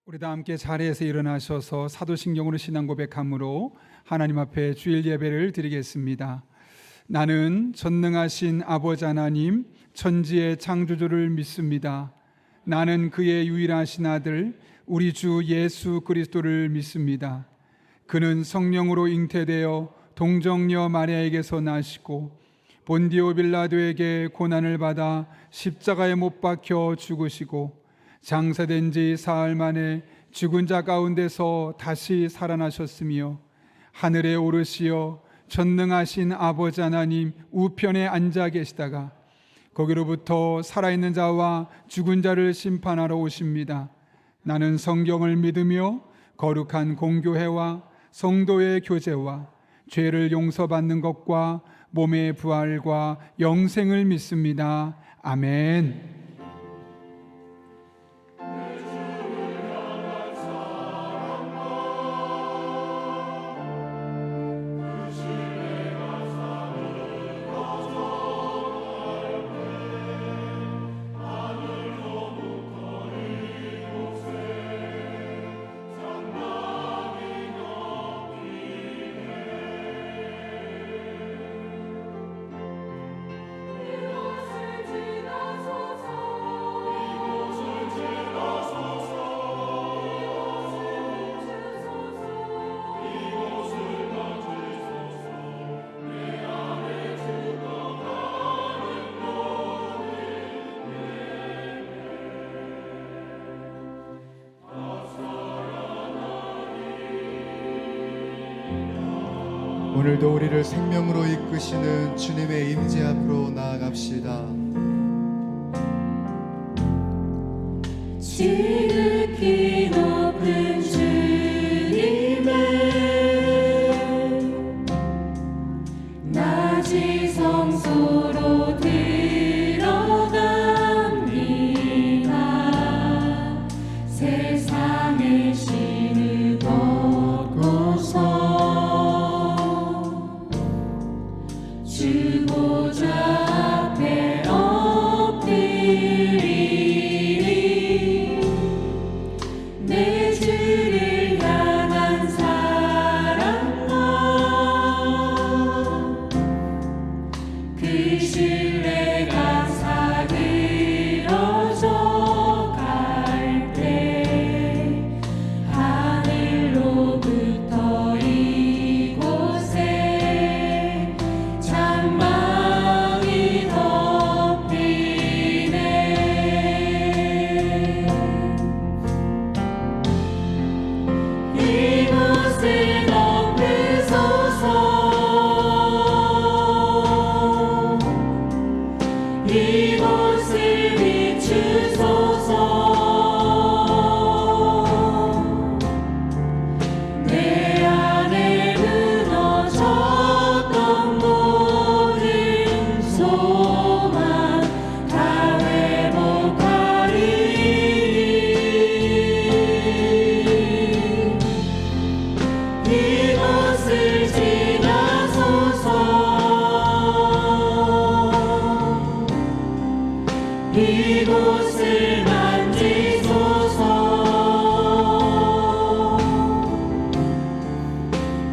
우리 다 함께 자리에서 일어나셔서 사도신경으로 신앙 고백함으로 하나님 앞에 주일 예배를 드리겠습니다. 나는 전능하신 아버지 하나님 천지의 창조주를 믿습니다. 나는 그의 유일하신 아들 우리 주 예수 그리스도를 믿습니다. 그는 성령으로 잉태되어 동정녀 마리아에게서 나시고 본디오 빌라도에게 고난을 받아 십자가에 못 박혀 죽으시고 장사된 지 사흘 만에 죽은 자 가운데서 다시 살아나셨으며 하늘에 오르시어 전능하신 아버지 하나님 우편에 앉아 계시다가 거기로부터 살아있는 자와 죽은 자를 심판하러 오십니다. 나는 성경을 믿으며 거룩한 공교회와 성도의 교제와 죄를 용서받는 것과 몸의 부활과 영생을 믿습니다. 아멘. 오늘도 우리를 생명으로 이끄시는 주님의 임재 앞으로 나아갑시다. 지극히 높은 주님의 낮이 성소로 들어갑니다. 세상의 신을 벗고서 주 보좌 앞에 엎드리리. 내 주를 향한 사랑과 그 신뢰가 사그러져 갈 때 하늘로부터 이곳에 장막이 덮이네. 이곳을 덮으소서. 이곳을 비추소서. 내 안에 무너졌던 모든 소망 다 회복하리니. 이곳을 지나소서. 이곳을 만지소서.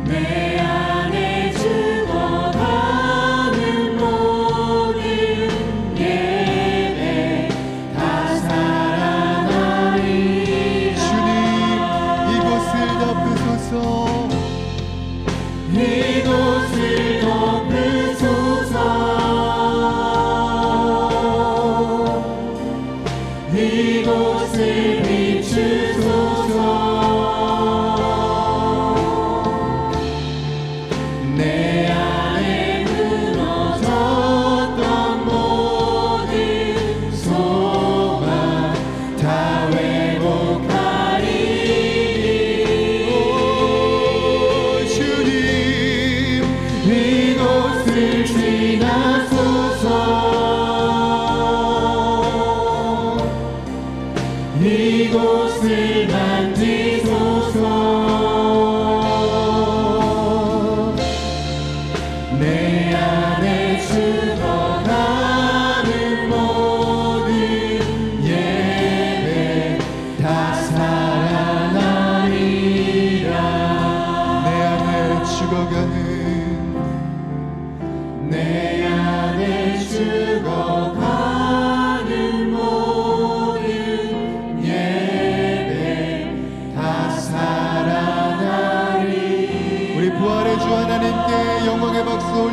내 안에 죽어가는 모든 예배 다 살아나리라. 주님, 이곳을 덮으소서. 이곳을 덮으소서. 이곳을 비추소서. 내 안에 무너졌던 모든 소망 다 회복하리니. 주님, 이곳을 지나소서. 이곳을 만지소서. 내 안에 죽어가는 모든 예배 다 살아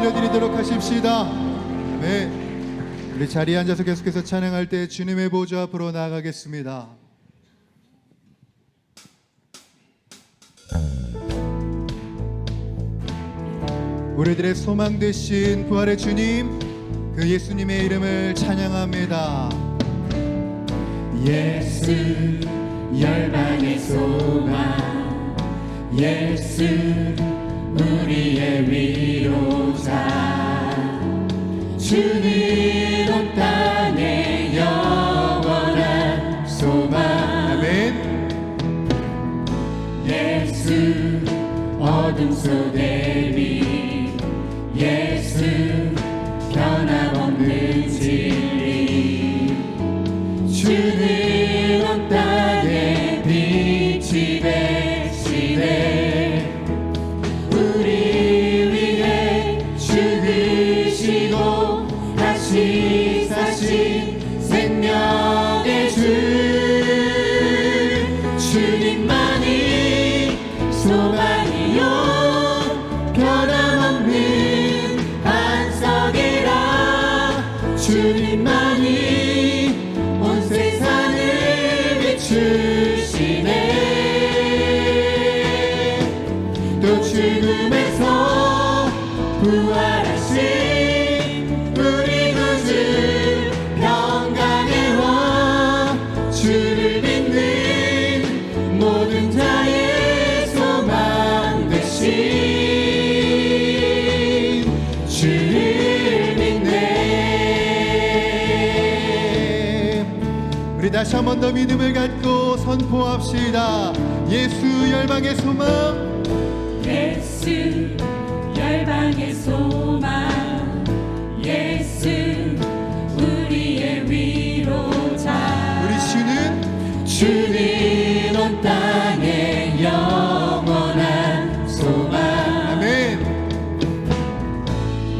올려드리도록 하십시다. 아멘. 우리 자리에 앉아서 계속해서 찬양할 때 주님의 보좌 앞으로 나아가겠습니다. 우리들의 소망 되신 부활의 주님, 그 예수님의 이름을 찬양합니다. 예수 열방의 소망, 예수 우리의 위로자, 주는 온 땅의 영원한 소망. 아멘. 예수 어둠 속의 빛, 예수 변함없는 진리, 주는 온 땅의 빛이 되시네. 우리 위해 죽으시고 다시 사신 생명의 주, 주님만이 소망이요 변함없는 반석이라. 주님만이 온 세상을 비추시네. 또 죽음에서 부활하신 우리 구주 평강의 왕, 주를 믿는 모든 자의 소망 되신 주를 믿네. 우리 다시 한 번 더 믿음을 갖고 선포합시다. 예수 열방의 소망, 예수 열방의 소망, 예수 우리의 위로자, 우리 주는 온 땅의 영원한 소망. 아멘.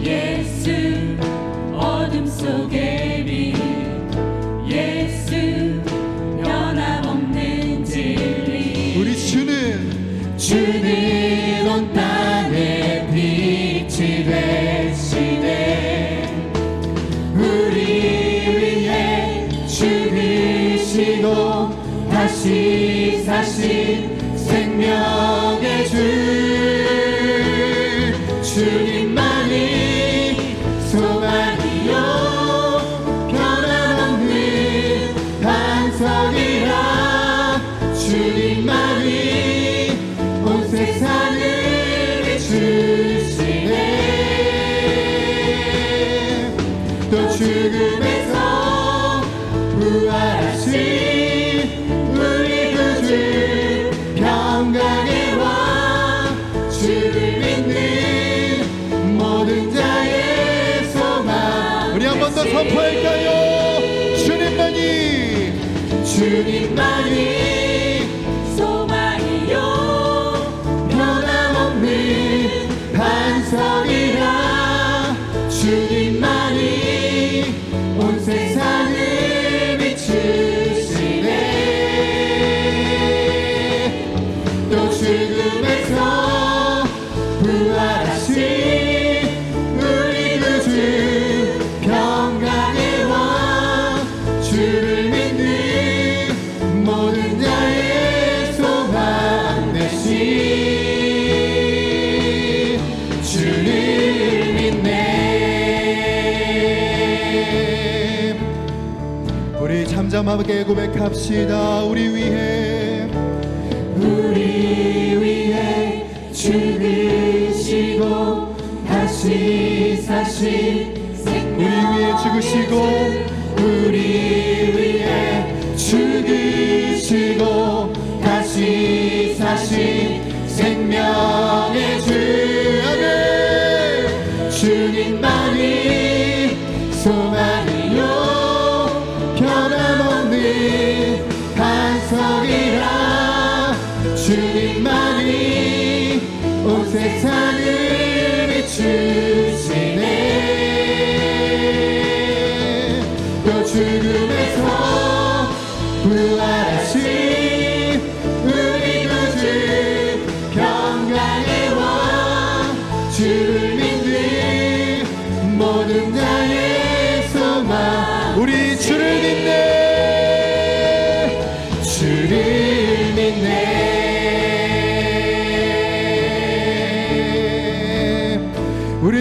예수 어둠 속의 빛, 예수 변함없는 진리, 우리 주는 온 땅의 빛이 되시네. 우리 위해 죽으시고 다시 사신 생명의 주, 주님만이 소망이요 변함없는 반석이라. 주님만이 온 세상을 비추시네. 또 죽음에서 부활하신 우리 구주 평강의 왕, 주를 믿는 모든 자의 소망. 우리 한 번 더 선포할까요? 주님만이 소망이요 변함없는 반석이라. 주님만이 온 세상을 비추시네. 또 죽음에서 부활하신 우리 구주 평강의 왕, 주를 믿는 모든 자의 소망 되신 주를 믿네. 우리 잠잠하게 고백합시다. 우리 위해 죽으시고 다시 사신 우리 위해 죽으시고 우리 위해 죽으시고 다시 사신 생명의 주, 주님만이 소망이요 변함없는 반석이라. 주님만이 온 세상을 비추시네. 또 죽음에서 부활하신 우리 구주 평강의 왕, 주를 믿는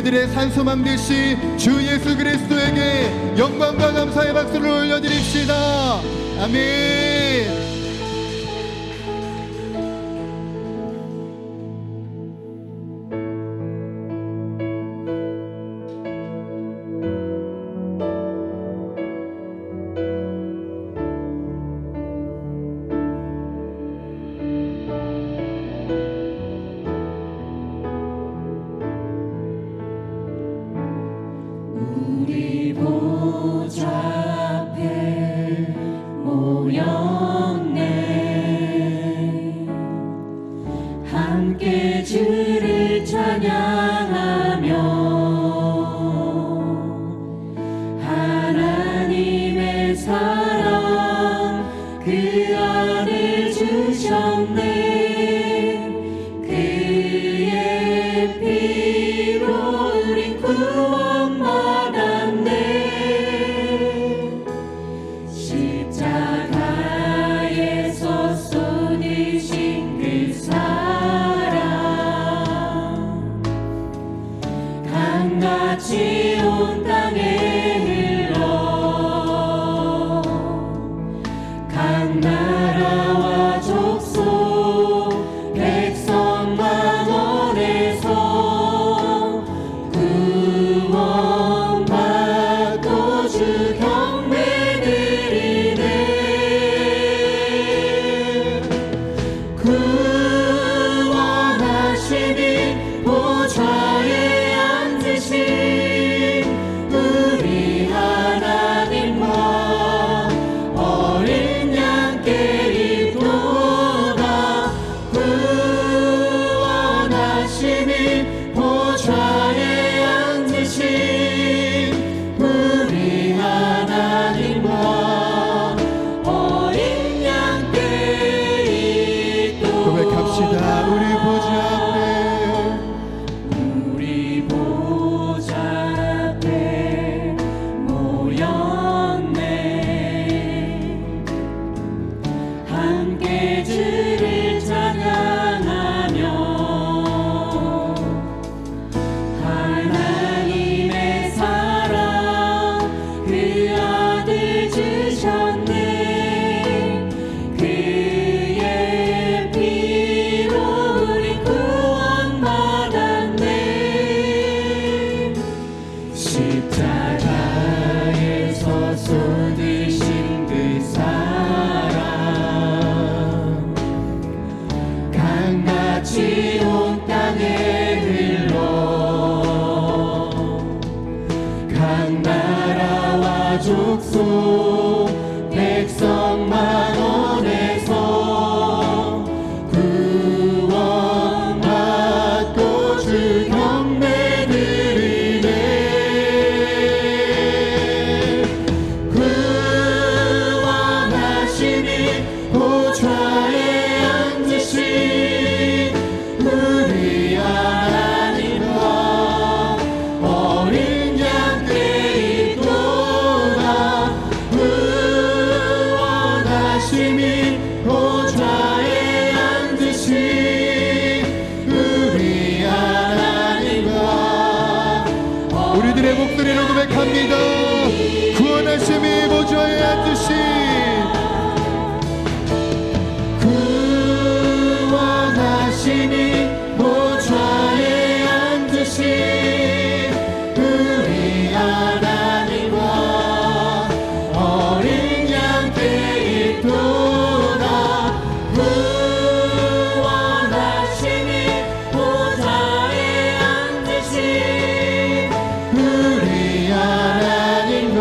우리들의 산소망 되신 주 예수 그리스도에게 영광과 감사의 박수를 올려드립시다. 아멘. 우리 보좌 앞에 모였네. 함께 주를 찬양하며 하나님의 사랑 그 아들 주셨네. 그의 피로 우린 구원 받았네. 십자가에서 쏟으신 그 사랑 강같이 온 땅에 흘러 각 나라와 족속 백성 만원에서 구원받고 주 경배 드리네. 구원하시니 보좌에 앉으신 우리 하나님과 어린 양께 있도다. 구원하시니 보좌에 앉으신 우리 하나님과 어린 양께 있도다. 고백합시다. 우리 보좌 앞에 우리 보좌 앞에 모였네. 함께 주를 찬양하며 하나님의 사랑 그 아들 주셨네. 그의 피로 우리 구원 받았네. 십자가에서 쏟으신 그 사랑 강같이 온 땅에 흘러 각 나라와 족속 백성 만원에서 구원받고 주 경배 드리네. 구원하시니 보좌에 앉으신 우리 하나님과 어린 양께 있도다. 구원하시니 보좌에 앉으신 우리 하나님과 우리들의 목소리로 고백합니다. 구원하심이 보좌에 앉으신 구원하시니 보좌에 앉으신 우리 하나님과 어린 양께 있도다. 구원하시니 보좌에 앉으신 우리 하나님과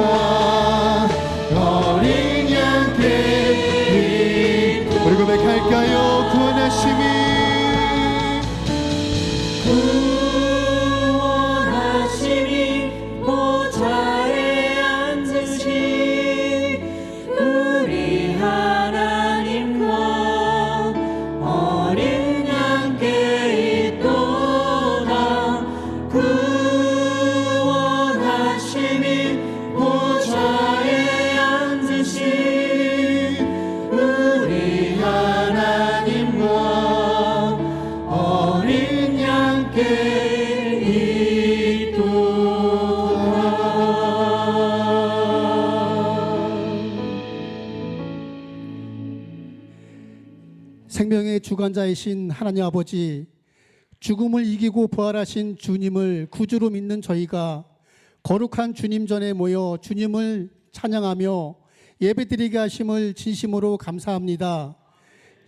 어린 양께 있도다. 우리 고백할까요? 구원하심이 구원하시니 보좌에 앉으신 우리 하나님과 어린 양께 있도다. 구원하시니 보좌에 앉으신 우리 하나님과 생명의 주관자이신 하나님 아버지, 죽음을 이기고 부활하신 주님을 구주로 믿는 저희가 거룩한 주님 전에 모여 주님을 찬양하며 예배드리게 하심을 진심으로 감사합니다.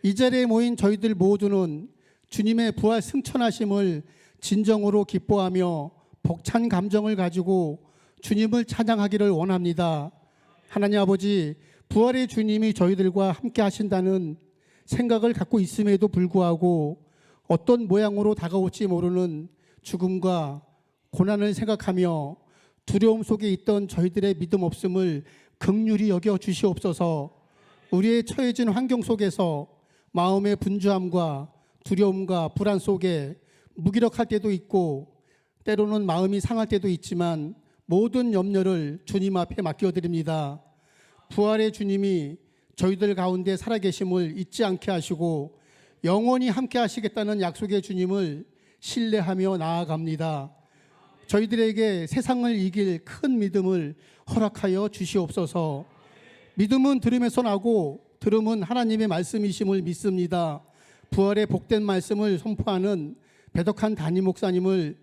이 자리에 모인 저희들 모두는 주님의 부활 승천하심을 진정으로 기뻐하며 벅찬 감정을 가지고 주님을 찬양하기를 원합니다. 하나님 아버지, 부활의 주님이 저희들과 함께 하신다는 생각을 갖고 있음에도 불구하고 어떤 모양으로 다가올지 모르는 죽음과 고난을 생각하며 두려움 속에 있던 저희들의 믿음 없음을 긍휼히 여겨 주시옵소서. 우리의 처해진 환경 속에서 마음의 분주함과 두려움과 불안 속에 무기력할 때도 있고 때로는 마음이 상할 때도 있지만 모든 염려를 주님 앞에 맡겨드립니다. 부활의 주님이 저희들 가운데 살아계심을 잊지 않게 하시고 영원히 함께 하시겠다는 약속의 주님을 신뢰하며 나아갑니다. 저희들에게 세상을 이길 큰 믿음을 허락하여 주시옵소서. 믿음은 들음에서 나고 들음은 하나님의 말씀이심을 믿습니다. 부활의 복된 말씀을 선포하는 배덕한 담임 목사님을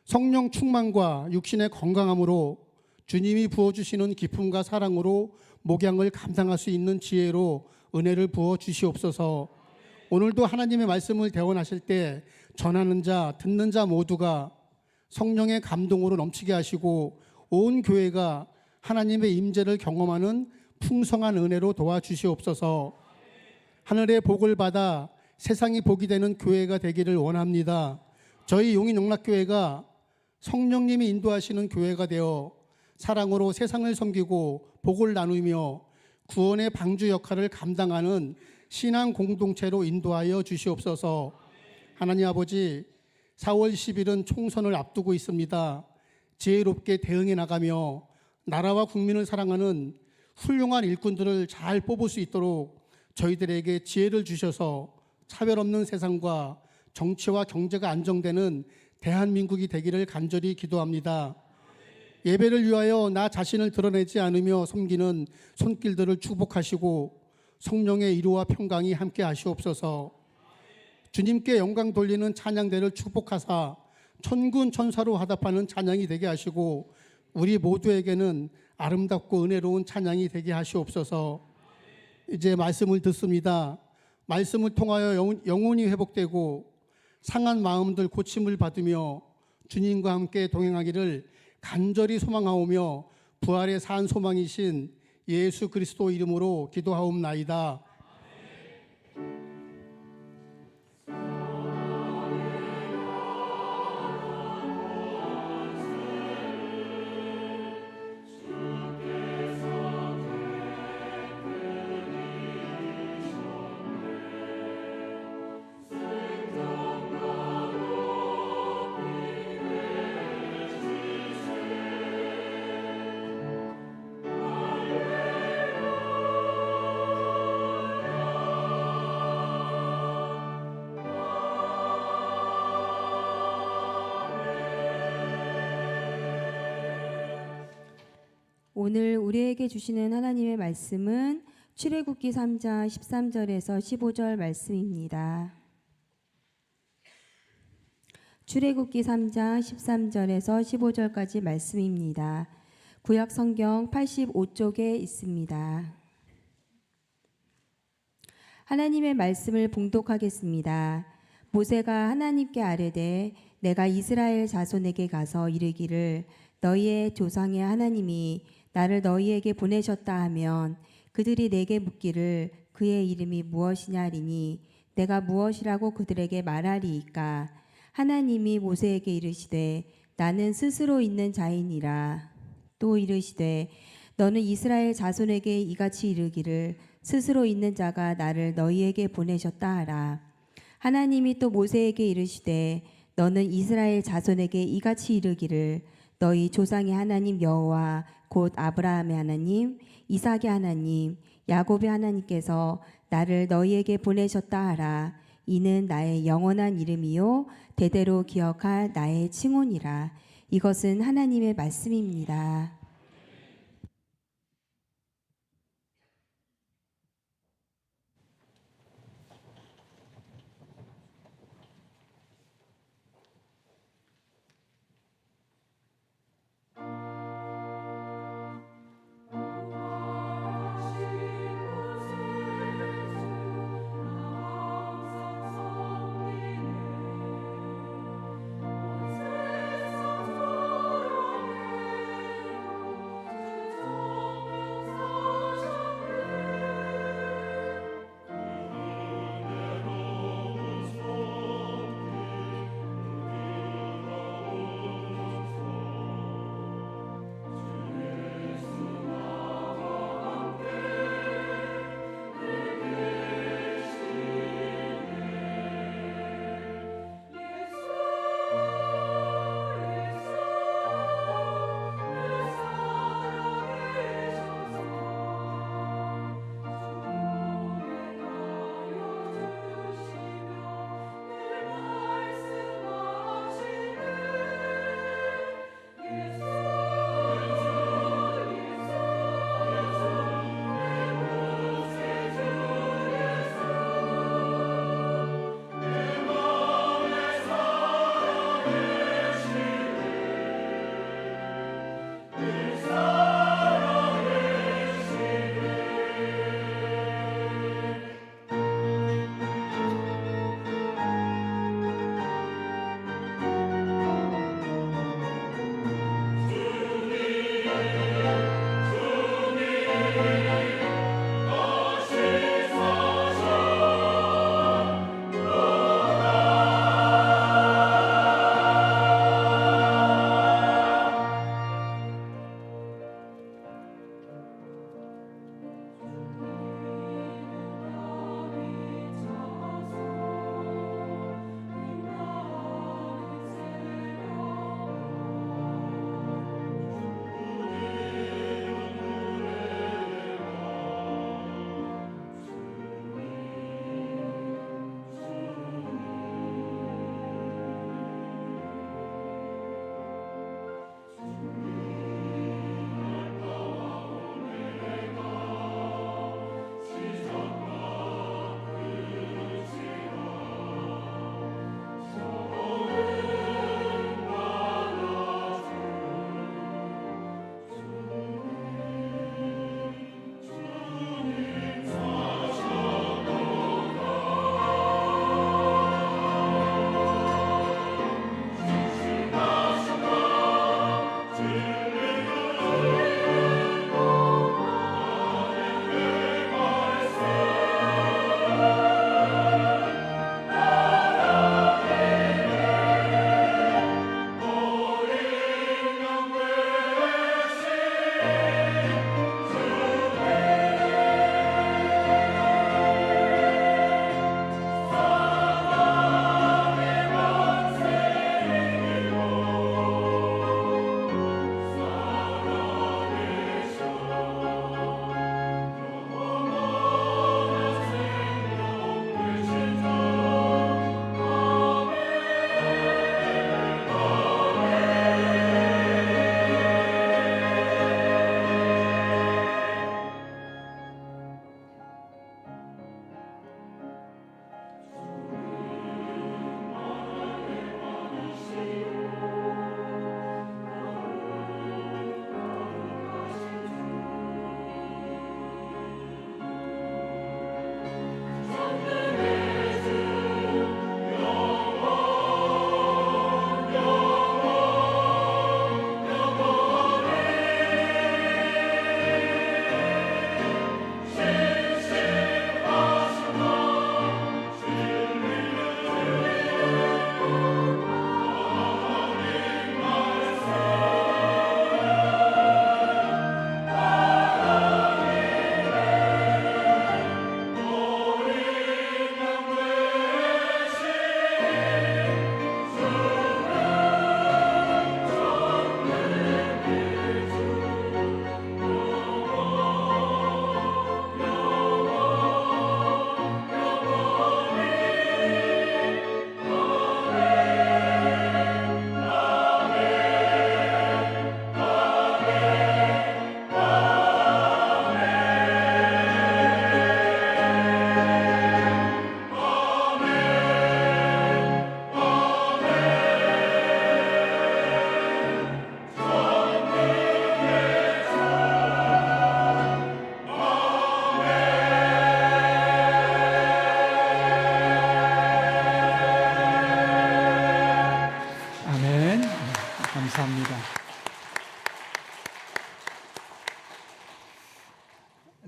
성령 충만과 육신의 건강함으로 주님이 부어주시는 기쁨과 사랑으로 목양을 감당할 수 있는 지혜로 은혜를 부어 주시옵소서. 오늘도 하나님의 말씀을 대원하실 때 전하는 자, 듣는 자 모두가 성령의 감동으로 넘치게 하시고 온 교회가 하나님의 임재를 경험하는 풍성한 은혜로 도와주시옵소서. 하늘의 복을 받아 세상이 복이 되는 교회가 되기를 원합니다. 저희 용인용락교회가 성령님이 인도하시는 교회가 되어 사랑으로 세상을 섬기고 복을 나누며 구원의 방주 역할을 감당하는 신앙 공동체로 인도하여 주시옵소서. 하나님 아버지, 4월 10일은 총선을 앞두고 있습니다. 지혜롭게 대응해 나가며 나라와 국민을 사랑하는 훌륭한 일꾼들을 잘 뽑을 수 있도록 저희들에게 지혜를 주셔서 차별 없는 세상과 정치와 경제가 안정되는 대한민국이 되기를 간절히 기도합니다. 예배를 위하여 나 자신을 드러내지 않으며 섬기는 손길들을 축복하시고 성령의 위로와 평강이 함께 하시옵소서. 주님께 영광 돌리는 찬양대를 축복하사 천군 천사로 화답하는 찬양이 되게 하시고 우리 모두에게는 아름답고 은혜로운 찬양이 되게 하시옵소서. 이제 말씀을 듣습니다. 말씀을 통하여 영혼이 회복되고 상한 마음들 고침을 받으며 주님과 함께 동행하기를 간절히 소망하오며 부활의 산 소망이신 예수 그리스도 이름으로 기도하옵나이다. 오늘 우리에게 주시는 하나님의 말씀은 출애굽기 3장 13절에서 15절 말씀입니다. 출애굽기 3장 13절에서 15절까지 말씀입니다. 구약 성경 85쪽에 있습니다. 하나님의 말씀을 봉독하겠습니다. 모세가 하나님께 아뢰되 내가 이스라엘 자손에게 가서 이르기를 너희의 조상의 하나님이 나를 너희에게 보내셨다 하면 그들이 내게 묻기를 그의 이름이 무엇이냐리니 내가 무엇이라고 그들에게 말하리이까. 하나님이 모세에게 이르시되 나는 스스로 있는 자이니라. 또 이르시되 너는 이스라엘 자손에게 이같이 이르기를 스스로 있는 자가 나를 너희에게 보내셨다 하라. 하나님이 또 모세에게 이르시되 너는 이스라엘 자손에게 이같이 이르기를 너희 조상의 하나님 여호와 곧 아브라함의 하나님, 이삭의 하나님, 야곱의 하나님께서 나를 너희에게 보내셨다 하라. 이는 나의 영원한 이름이요 대대로 기억할 나의 칭혼이라. 이것은 하나님의 말씀입니다.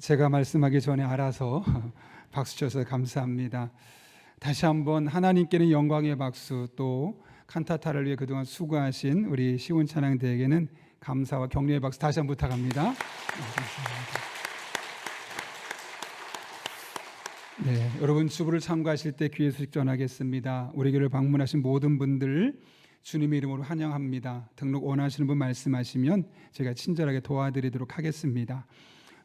제가 말씀하기 전에 알아서 박수 쳐서 감사합니다. 다시 한번 하나님께는 영광의 박수, 또 칸타타를 위해 그동안 수고하신 우리 시온 찬양대에게는 감사와 격려의 박수 다시 한번 부탁합니다. 네, 여러분 주부를 참가하실 때 귀의 소식 전하겠습니다. 우리 교회를 방문하신 모든 분들 주님의 이름으로 환영합니다. 등록 원하시는 분 말씀하시면 제가 친절하게 도와드리도록 하겠습니다.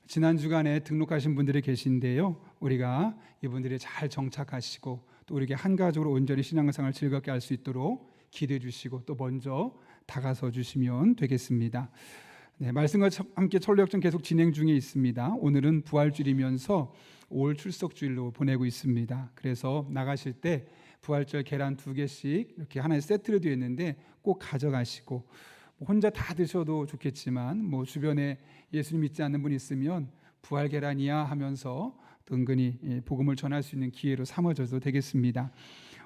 지난 주간에 등록하신 분들이 계신데요, 우리가 이분들이 잘 정착하시고 또 우리에게 한 가족으로 온전히 신앙생활을 즐겁게 할 수 있도록 기도해 주시고 또 먼저 다가서 주시면 되겠습니다. 네, 말씀과 함께 철로역전 계속 진행 중에 있습니다. 오늘은 부활주일이면서 5월 출석주일로 보내고 있습니다. 그래서 나가실 때 부활절 계란 2개씩 이렇게 하나의 세트로 되어 있는데 꼭 가져가시고, 혼자 다 드셔도 좋겠지만 주변에 예수님 믿지 않는 분 있으면 부활 계란이야 하면서 은근히 복음을 전할 수 있는 기회로 삼아줘도 되겠습니다.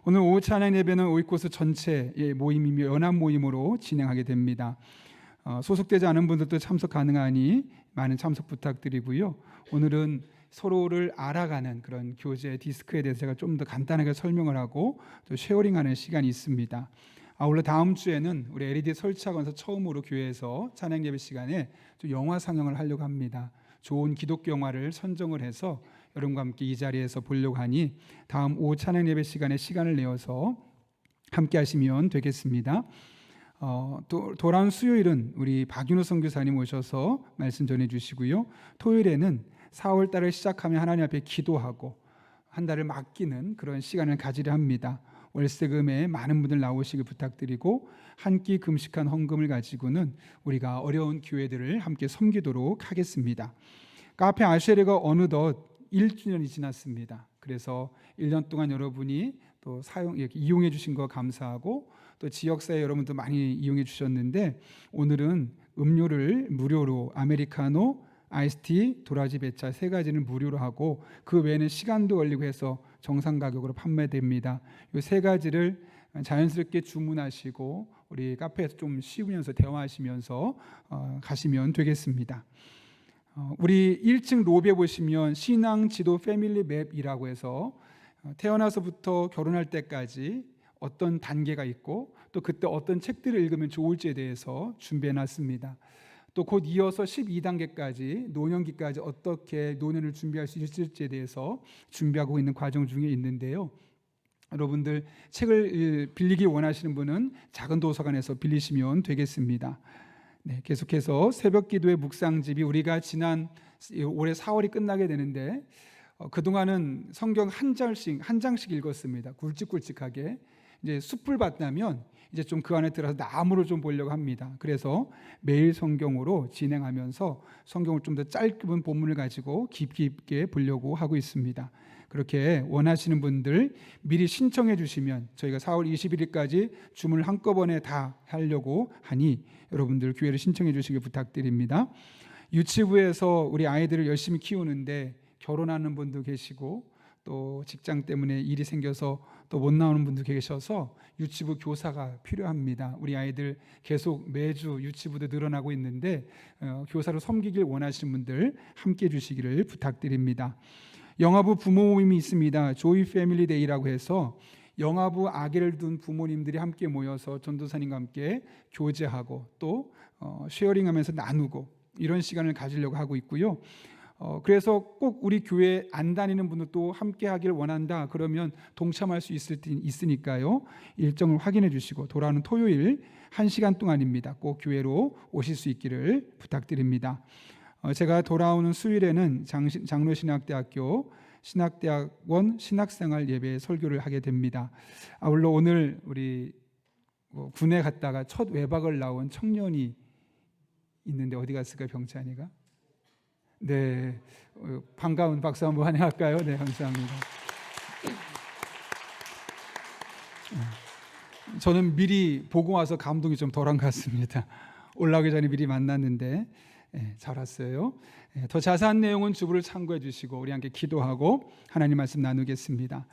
오늘 오후 찬양 예배는 오이코스 전체의 모임이며 연합 모임으로 진행하게 됩니다. 소속되지 않은 분들도 참석 가능하니 많은 참석 부탁드리고요. 오늘은 서로를 알아가는 그런 교제 디스크에 대해서 제가 좀 더 간단하게 설명을 하고 또 쉐어링하는 시간이 있습니다. 아울러 다음 주에는 우리 LED 설치하면서 처음으로 교회에서 찬양 예배 시간에 좀 영화 상영을 하려고 합니다. 좋은 기독교 영화를 선정을 해서 여러분과 함께 이 자리에서 보려고 하니 다음 오후 찬양 예배 시간에 시간을 내어서 함께 하시면 되겠습니다. 또 돌아온 수요일은 우리 박윤호 선교사님 오셔서 말씀 전해주시고요. 토요일에는 4월 달을 시작하면 하나님 앞에 기도하고 한 달을 맡기는 그런 시간을 가지려 합니다. 월세금에 많은 분들 나오시길 부탁드리고 한 끼 금식한 헌금을 가지고는 우리가 어려운 교회들을 함께 섬기도록 하겠습니다. 카페 아쉐르가 어느덧 1주년이 지났습니다. 그래서 1년 동안 여러분이 또 이용해 주신 거 감사하고 또 지역사회 여러분도 많이 이용해 주셨는데 오늘은 음료를 무료로 아메리카노, 아이스티, 도라지 배차 3가지는 무료로 하고 그 외에는 시간도 걸리고 해서 정상 가격으로 판매됩니다. 이 3가지를 자연스럽게 주문하시고 우리 카페에서 좀 쉬면서 대화하시면서 가시면 되겠습니다. 우리 1층 로비에 보시면 신앙 지도 패밀리 맵이라고 해서 태어나서부터 결혼할 때까지 어떤 단계가 있고 또 그때 어떤 책들을 읽으면 좋을지에 대해서 준비해 놨습니다. 또 곧 이어서 12단계까지 노년기까지 어떻게 노년을 준비할 수 있을지에 대해서 준비하고 있는 과정 중에 있는데요. 여러분들 책을 빌리기 원하시는 분은 작은 도서관에서 빌리시면 되겠습니다. 네, 계속해서 새벽 기도의 묵상집이 우리가 지난 올해 4월이 끝나게 되는데 그동안은 성경 한 장씩 읽었습니다. 굵직굵직하게. 이제 숲을 봤다면 이제 좀 그 안에 들어서 나무를 좀 보려고 합니다. 그래서 매일 성경으로 진행하면서 성경을 좀 더 짧은 본문을 가지고 깊이 있게 보려고 하고 있습니다. 그렇게 원하시는 분들 미리 신청해 주시면 저희가 4월 21일까지 주문을 한꺼번에 다 하려고 하니 여러분들 교회를 신청해 주시길 부탁드립니다. 유치부에서 우리 아이들을 열심히 키우는데 결혼하는 분도 계시고 또 직장 때문에 일이 생겨서 또 못 나오는 분도 계셔서 유치부 교사가 필요합니다. 우리 아이들 계속 매주 유치부도 늘어나고 있는데 교사로 섬기길 원하시는 분들 함께 해주시기를 부탁드립니다. 영아부 부모 모임이 있습니다. 조이 패밀리 데이라고 해서 영아부 아기를 둔 부모님들이 함께 모여서 전도사님과 함께 교제하고 또 쉐어링하면서 나누고 이런 시간을 가지려고 하고 있고요. 그래서 꼭 우리 교회 안 다니는 분들도 함께 하길 원한다 그러면 동참할 수 있으니까요. 일정을 확인해 주시고 돌아오는 토요일 1시간 동안입니다. 꼭 교회로 오실 수 있기를 부탁드립니다. 제가 돌아오는 수요일에는 장로신학대학교 신학대학원 신학생활 예배 설교를 하게 됩니다. 아울러 오늘 우리 군에 갔다가 첫 외박을 나온 청년이 있는데 어디 갔을까요? 병찬이가? 네, 반가운 박수 한번 환영할까요? 네, 감사합니다. 저는 미리 보고 와서 감동이 좀 덜한 것 같습니다. 올라오기 전에 미리 만났는데 잘 왔어요. 더 자세한 내용은 주부를 참고해 주시고 우리 함께 기도하고 하나님 말씀 나누겠습니다.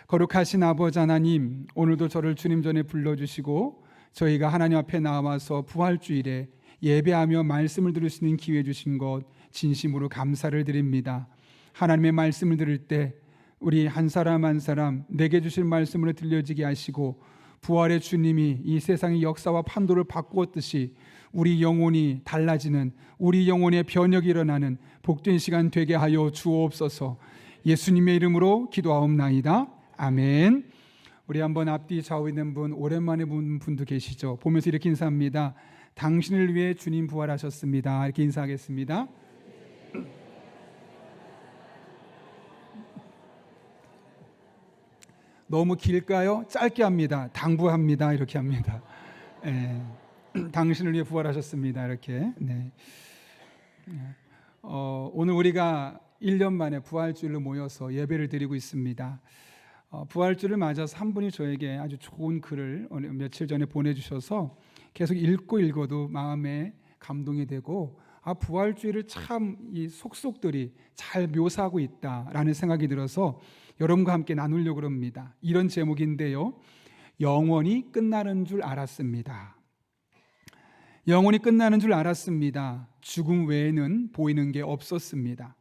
거룩하신 아버지 하나님, 오늘도 저를 주님 전에 불러주시고 저희가 하나님 앞에 나와서 부활주일에 예배하며 말씀을 들을 수 있는 기회 주신 것 진심으로 감사를 드립니다. 하나님의 말씀을 들을 때 우리 한 사람 한 사람 내게 주신 말씀으로 들려지게 하시고 부활의 주님이 이 세상의 역사와 판도를 바꾸었듯이 우리 영혼이 달라지는, 우리 영혼의 변혁이 일어나는 복된 시간 되게 하여 주옵소서. 예수님의 이름으로 기도하옵나이다. 아멘. 우리 한번 앞뒤 좌우 있는 분, 오랜만에 본 분도 계시죠? 보면서 이렇게 인사합니다. 당신을 위해 주님 부활하셨습니다. 이렇게 인사하겠습니다. 너무 길까요? 짧게 합니다. 당부합니다. 이렇게 합니다. 당신을 위해 부활하셨습니다. 이렇게. 네. 오늘 우리가 1년 만에 부활주일로 모여서 예배를 드리고 있습니다. 부활주를 맞아서 한 분이 저에게 아주 좋은 글을 며칠 전에 보내주셔서 계속 읽어도 마음에 감동이 되고, 부활주일을 참 이 속속들이 잘 묘사하고 있다라는 생각이 들어서 여러분과 함께 나누려고 합니다. 이런 제목인데요, 영원히 끝나는 줄 알았습니다. 영원히 끝나는 줄 알았습니다. 죽음 외에는 보이는 게 없었습니다.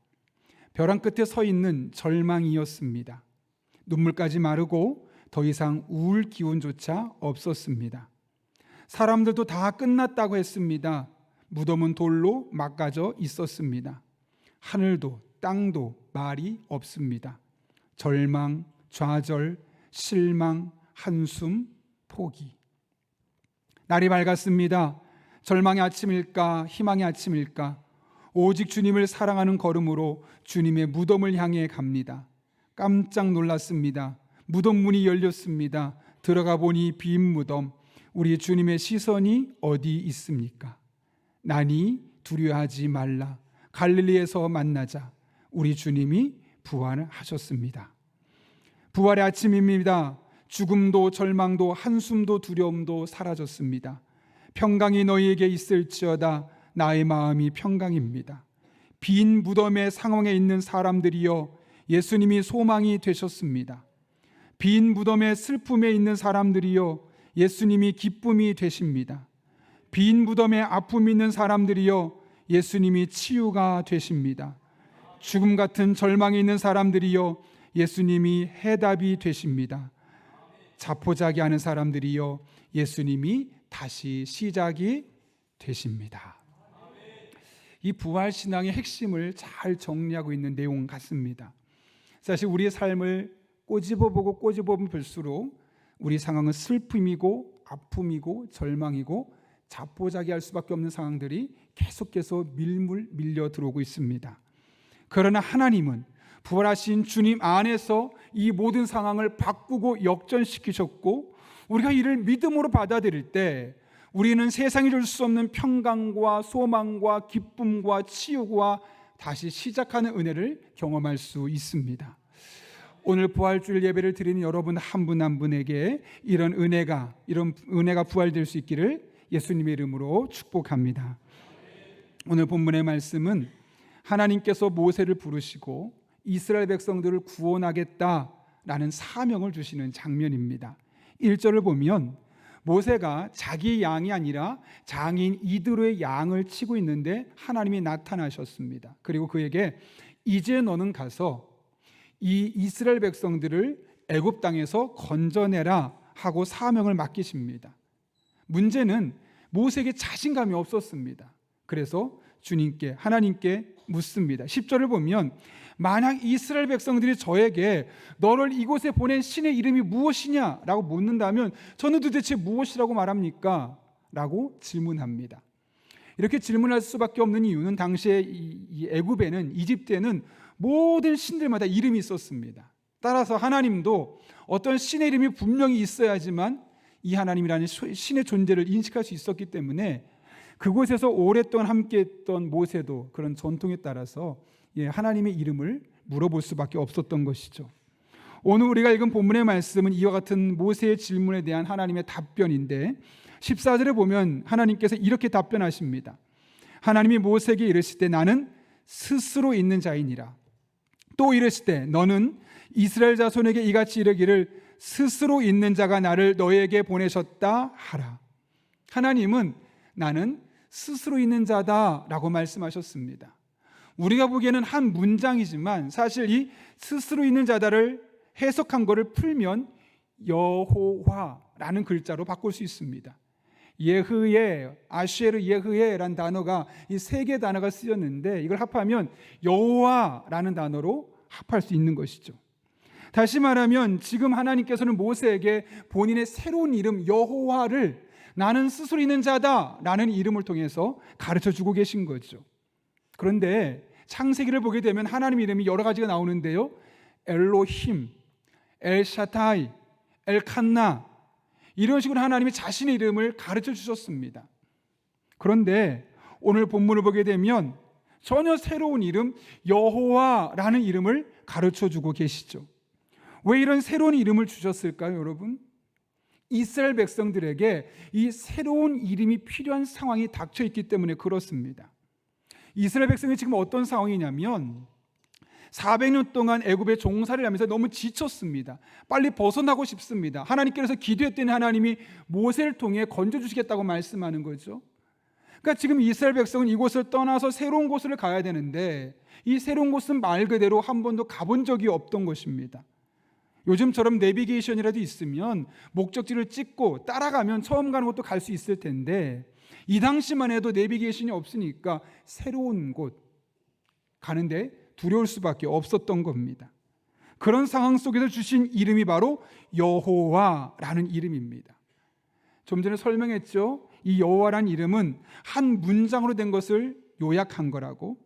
벼랑 끝에 서 있는 절망이었습니다. 눈물까지 마르고 더 이상 우울 기운조차 없었습니다. 사람들도 다 끝났다고 했습니다. 무덤은 돌로 막아져 있었습니다. 하늘도 땅도 말이 없습니다. 절망, 좌절, 실망, 한숨, 포기. 날이 밝았습니다. 절망의 아침일까, 희망의 아침일까? 오직 주님을 사랑하는 걸음으로 주님의 무덤을 향해 갑니다. 깜짝 놀랐습니다. 무덤 문이 열렸습니다. 들어가 보니 빈 무덤. 우리 주님의 시선이 어디 있습니까? 나니 두려워하지 말라. 갈릴리에서 만나자. 우리 주님이 부활하셨습니다. 부활의 아침입니다. 죽음도 절망도 한숨도 두려움도 사라졌습니다. 평강이 너희에게 있을지어다. 나의 마음이 평강입니다. 빈 무덤의 상황에 있는 사람들이여, 예수님이 소망이 되셨습니다. 빈 무덤의 슬픔에 있는 사람들이여, 예수님이 기쁨이 되십니다. 빈 무덤에 아픔이 있는 사람들이여, 예수님이 치유가 되십니다. 죽음 같은 절망이 있는 사람들이여, 예수님이 해답이 되십니다. 자포자기하는 사람들이여, 예수님이 다시 시작이 되십니다. 이 부활신앙의 핵심을 잘 정리하고 있는 내용 같습니다. 사실 우리의 삶을 꼬집어보고 볼수록 우리 상황은 슬픔이고 아픔이고 절망이고 자포자기할 수밖에 없는 상황들이 계속해서 밀려 들어오고 있습니다. 그러나 하나님은 부활하신 주님 안에서 이 모든 상황을 바꾸고 역전시키셨고, 우리가 이를 믿음으로 받아들일 때 우리는 세상이 줄 수 없는 평강과 소망과 기쁨과 치유와 다시 시작하는 은혜를 경험할 수 있습니다. 오늘 부활주일 예배를 드리는 여러분 한 분 한 분에게 이런 은혜가 부활될 수 있기를 예수님의 이름으로 축복합니다. 오늘 본문의 말씀은 하나님께서 모세를 부르시고 이스라엘 백성들을 구원하겠다라는 사명을 주시는 장면입니다. 1절을 보면 모세가 자기 양이 아니라 장인 이드로의 양을 치고 있는데 하나님이 나타나셨습니다. 그리고 그에게 이제 너는 가서 이 이스라엘 백성들을 애굽 땅에서 건져내라 하고 사명을 맡기십니다. 문제는 모세에게 자신감이 없었습니다. 그래서 하나님께 묻습니다. 10절을 보면 만약 이스라엘 백성들이 저에게 너를 이곳에 보낸 신의 이름이 무엇이냐 라고 묻는다면 저는 도대체 무엇이라고 말합니까? 라고 질문합니다. 이렇게 질문할 수밖에 없는 이유는 당시에 이 애굽에는, 이집트에는 모든 신들마다 이름이 있었습니다. 따라서 하나님도 어떤 신의 이름이 분명히 있어야지만 이 하나님이라는 신의 존재를 인식할 수 있었기 때문에 그곳에서 오랫동안 함께했던 모세도 그런 전통에 따라서 하나님의 이름을 물어볼 수밖에 없었던 것이죠. 오늘 우리가 읽은 본문의 말씀은 이와 같은 모세의 질문에 대한 하나님의 답변인데 14절에 보면 하나님께서 이렇게 답변하십니다. 하나님이 모세에게 이르실 때 나는 스스로 있는 자이니라. 또 이르실 때 너는 이스라엘 자손에게 이같이 이르기를 스스로 있는 자가 나를 너에게 보내셨다 하라. 하나님은 나는 스스로 있는 자다라고 말씀하셨습니다. 우리가 보기에는 한 문장이지만 사실 이 스스로 있는 자다를 해석한 것을 풀면 여호와라는 글자로 바꿀 수 있습니다. 예흐예, 아쉐르 예흐예라는 단어가 이 세 개의 단어가 쓰였는데 이걸 합하면 여호와라는 단어로 합할 수 있는 것이죠. 다시 말하면 지금 하나님께서는 모세에게 본인의 새로운 이름 여호와를 나는 스스로 있는 자다라는 이름을 통해서 가르쳐주고 계신 거죠. 그런데 창세기를 보게 되면 하나님 이름이 여러 가지가 나오는데요, 엘로힘, 엘샤타이, 엘칸나, 이런 식으로 하나님이 자신의 이름을 가르쳐 주셨습니다. 그런데 오늘 본문을 보게 되면 전혀 새로운 이름 여호와라는 이름을 가르쳐 주고 계시죠. 왜 이런 새로운 이름을 주셨을까요, 여러분? 이스라엘 백성들에게 이 새로운 이름이 필요한 상황이 닥쳐 있기 때문에 그렇습니다. 이스라엘 백성이 지금 어떤 상황이냐면 400년 동안 애굽에 종살이를 하면서 너무 지쳤습니다. 빨리 벗어나고 싶습니다. 하나님께서 기도했더니 하나님이 모세를 통해 건져주시겠다고 말씀하는 거죠. 그러니까 지금 이스라엘 백성은 이곳을 떠나서 새로운 곳을 가야 되는데 이 새로운 곳은 말 그대로 한 번도 가본 적이 없던 것입니다. 요즘처럼 내비게이션이라도 있으면 목적지를 찍고 따라가면 처음 가는 곳도 갈 수 있을 텐데 이 당시만 해도 내비게이션이 없으니까 새로운 곳 가는데 두려울 수밖에 없었던 겁니다. 그런 상황 속에서 주신 이름이 바로 여호와라는 이름입니다. 좀 전에 설명했죠. 이 여호와라는 이름은 한 문장으로 된 것을 요약한 거라고.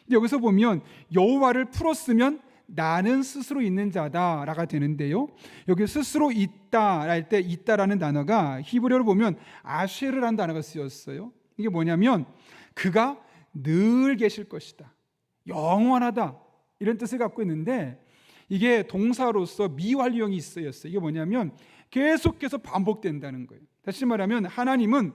근데 여기서 보면 여호와를 풀었으면 나는 스스로 있는 자다라가 되는데요, 여기 스스로 있다 할 때 있다라는 단어가 히브리어로 보면 아쉐르라는 단어가 쓰였어요. 이게 뭐냐면 그가 늘 계실 것이다, 영원하다, 이런 뜻을 갖고 있는데 이게 동사로서 미완료형이 쓰였어요. 이게 뭐냐면 계속해서 반복된다는 거예요. 다시 말하면 하나님은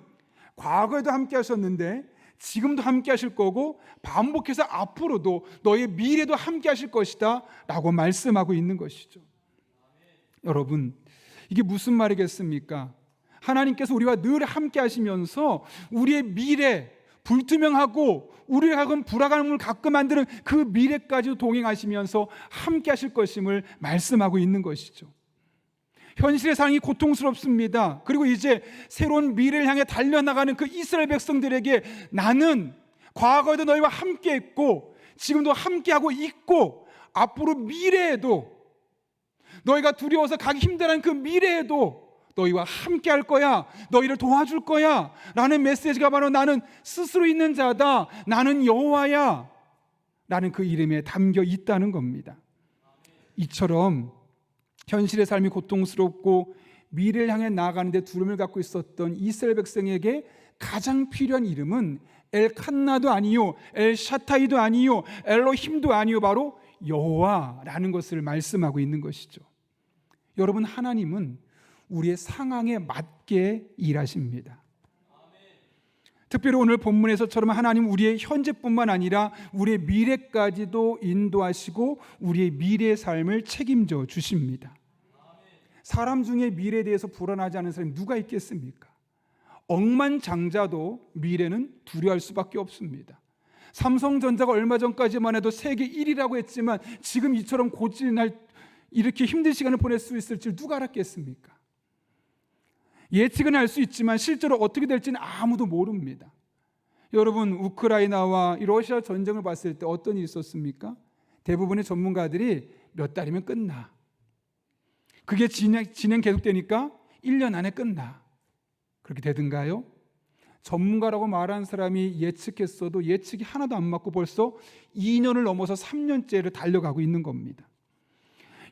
과거에도 함께 하셨는데 지금도 함께 하실 거고 반복해서 앞으로도 너의 미래도 함께 하실 것이다 라고 말씀하고 있는 것이죠. 여러분, 이게 무슨 말이겠습니까? 하나님께서 우리와 늘 함께 하시면서 우리의 미래, 불투명하고 우리하고는 불안감을 가끔 만드는 그 미래까지도 동행하시면서 함께 하실 것임을 말씀하고 있는 것이죠. 현실의 상황이 고통스럽습니다. 그리고 이제 새로운 미래를 향해 달려나가는 그 이스라엘 백성들에게 나는 과거에도 너희와 함께 했고 지금도 함께하고 있고 앞으로 미래에도 너희가 두려워서 가기 힘들어하는 그 미래에도 너희와 함께 할 거야, 너희를 도와줄 거야 라는 메시지가 바로 나는 스스로 있는 자다, 나는 여호와야 라는 그 이름에 담겨 있다는 겁니다. 이처럼 현실의 삶이 고통스럽고 미래를 향해 나아가는데 두려움을 갖고 있었던 이스라엘 백성에게 가장 필요한 이름은 엘칸나도 아니요, 엘샤타이도 아니요, 엘로힘도 아니요, 바로 여호와라는 것을 말씀하고 있는 것이죠. 여러분, 하나님은 우리의 상황에 맞게 일하십니다. 특별히 오늘 본문에서처럼 하나님 우리의 현재뿐만 아니라 우리의 미래까지도 인도하시고 우리의 미래의 삶을 책임져 주십니다. 사람 중에 미래에 대해서 불안하지 않은 사람이 누가 있겠습니까? 억만장자도 미래는 두려워할 수밖에 없습니다. 삼성전자가 얼마 전까지만 해도 세계 1위라고 했지만 지금 이처럼 고진할 이렇게 힘든 시간을 보낼 수 있을지 누가 알았겠습니까? 예측은 할 수 있지만 실제로 어떻게 될지는 아무도 모릅니다. 여러분, 우크라이나와 러시아 전쟁을 봤을 때 어떤 일이 있었습니까? 대부분의 전문가들이 몇 달이면 끝나, 그게 진행 계속되니까 1년 안에 끝나, 그렇게 되든가요? 전문가라고 말한 사람이 예측했어도 예측이 하나도 안 맞고 벌써 2년을 넘어서 3년째를 달려가고 있는 겁니다.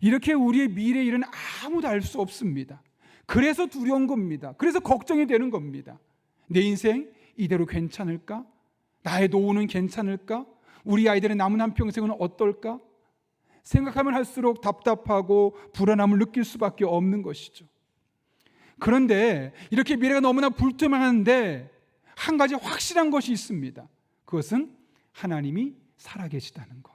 이렇게 우리의 미래의 일은 아무도 알 수 없습니다. 그래서 두려운 겁니다. 그래서 걱정이 되는 겁니다. 내 인생 이대로 괜찮을까? 나의 노후는 괜찮을까? 우리 아이들의 남은 한평생은 어떨까? 생각하면 할수록 답답하고 불안함을 느낄 수밖에 없는 것이죠. 그런데 이렇게 미래가 너무나 불투명한데 한 가지 확실한 것이 있습니다. 그것은 하나님이 살아계시다는 것.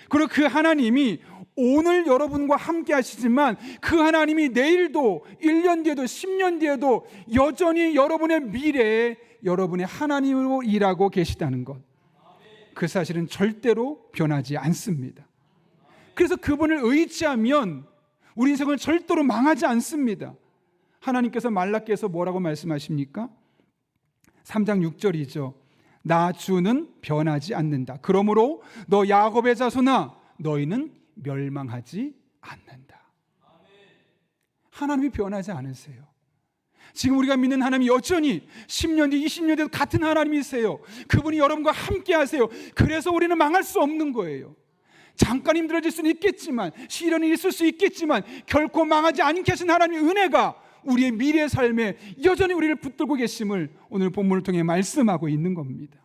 그리고 그 하나님이 오늘 여러분과 함께 하시지만 그 하나님이 내일도 1년 뒤에도 10년 뒤에도 여전히 여러분의 미래에 여러분의 하나님으로 일하고 계시다는 것. 그 사실은 절대로 변하지 않습니다. 그래서 그분을 의지하면 우리 인생은 절대로 망하지 않습니다. 하나님께서 말라기에서 뭐라고 말씀하십니까? 3장 6절이죠. 나 주는 변하지 않는다. 그러므로 너 야곱의 자손아 너희는 멸망하지 않는다. 하나님이 변하지 않으세요. 지금 우리가 믿는 하나님이 여전히 10년 뒤 20년 뒤도 같은 하나님이세요. 그분이 여러분과 함께 하세요. 그래서 우리는 망할 수 없는 거예요. 잠깐 힘들어질 수는 있겠지만, 시련이 있을 수 있겠지만 결코 망하지 않게 하신 하나님의 은혜가 우리의 미래 삶에 여전히 우리를 붙들고 계심을 오늘 본문을 통해 말씀하고 있는 겁니다.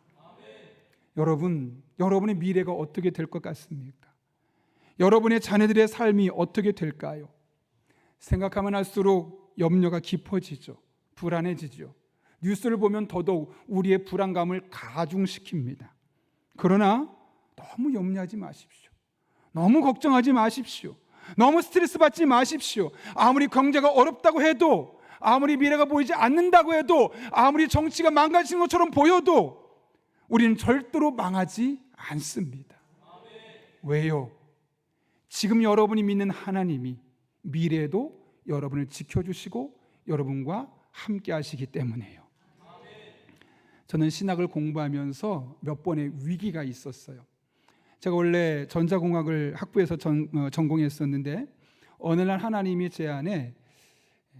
여러분, 여러분의 미래가 어떻게 될 것 같습니까? 여러분의 자녀들의 삶이 어떻게 될까요? 생각하면 할수록 염려가 깊어지죠. 불안해지죠. 뉴스를 보면 더더욱 우리의 불안감을 가중시킵니다. 그러나 너무 염려하지 마십시오. 너무 걱정하지 마십시오. 너무 스트레스 받지 마십시오. 아무리 경제가 어렵다고 해도, 아무리 미래가 보이지 않는다고 해도, 아무리 정치가 망가지는 것처럼 보여도 우리는 절대로 망하지 않습니다. 왜요? 지금 여러분이 믿는 하나님이 미래에도 여러분을 지켜주시고 여러분과 함께 하시기 때문에요. 저는 신학을 공부하면서 몇 번의 위기가 있었어요. 제가 원래 전자공학을 학부에서 전공했었는데 어느 날 하나님이 제 안에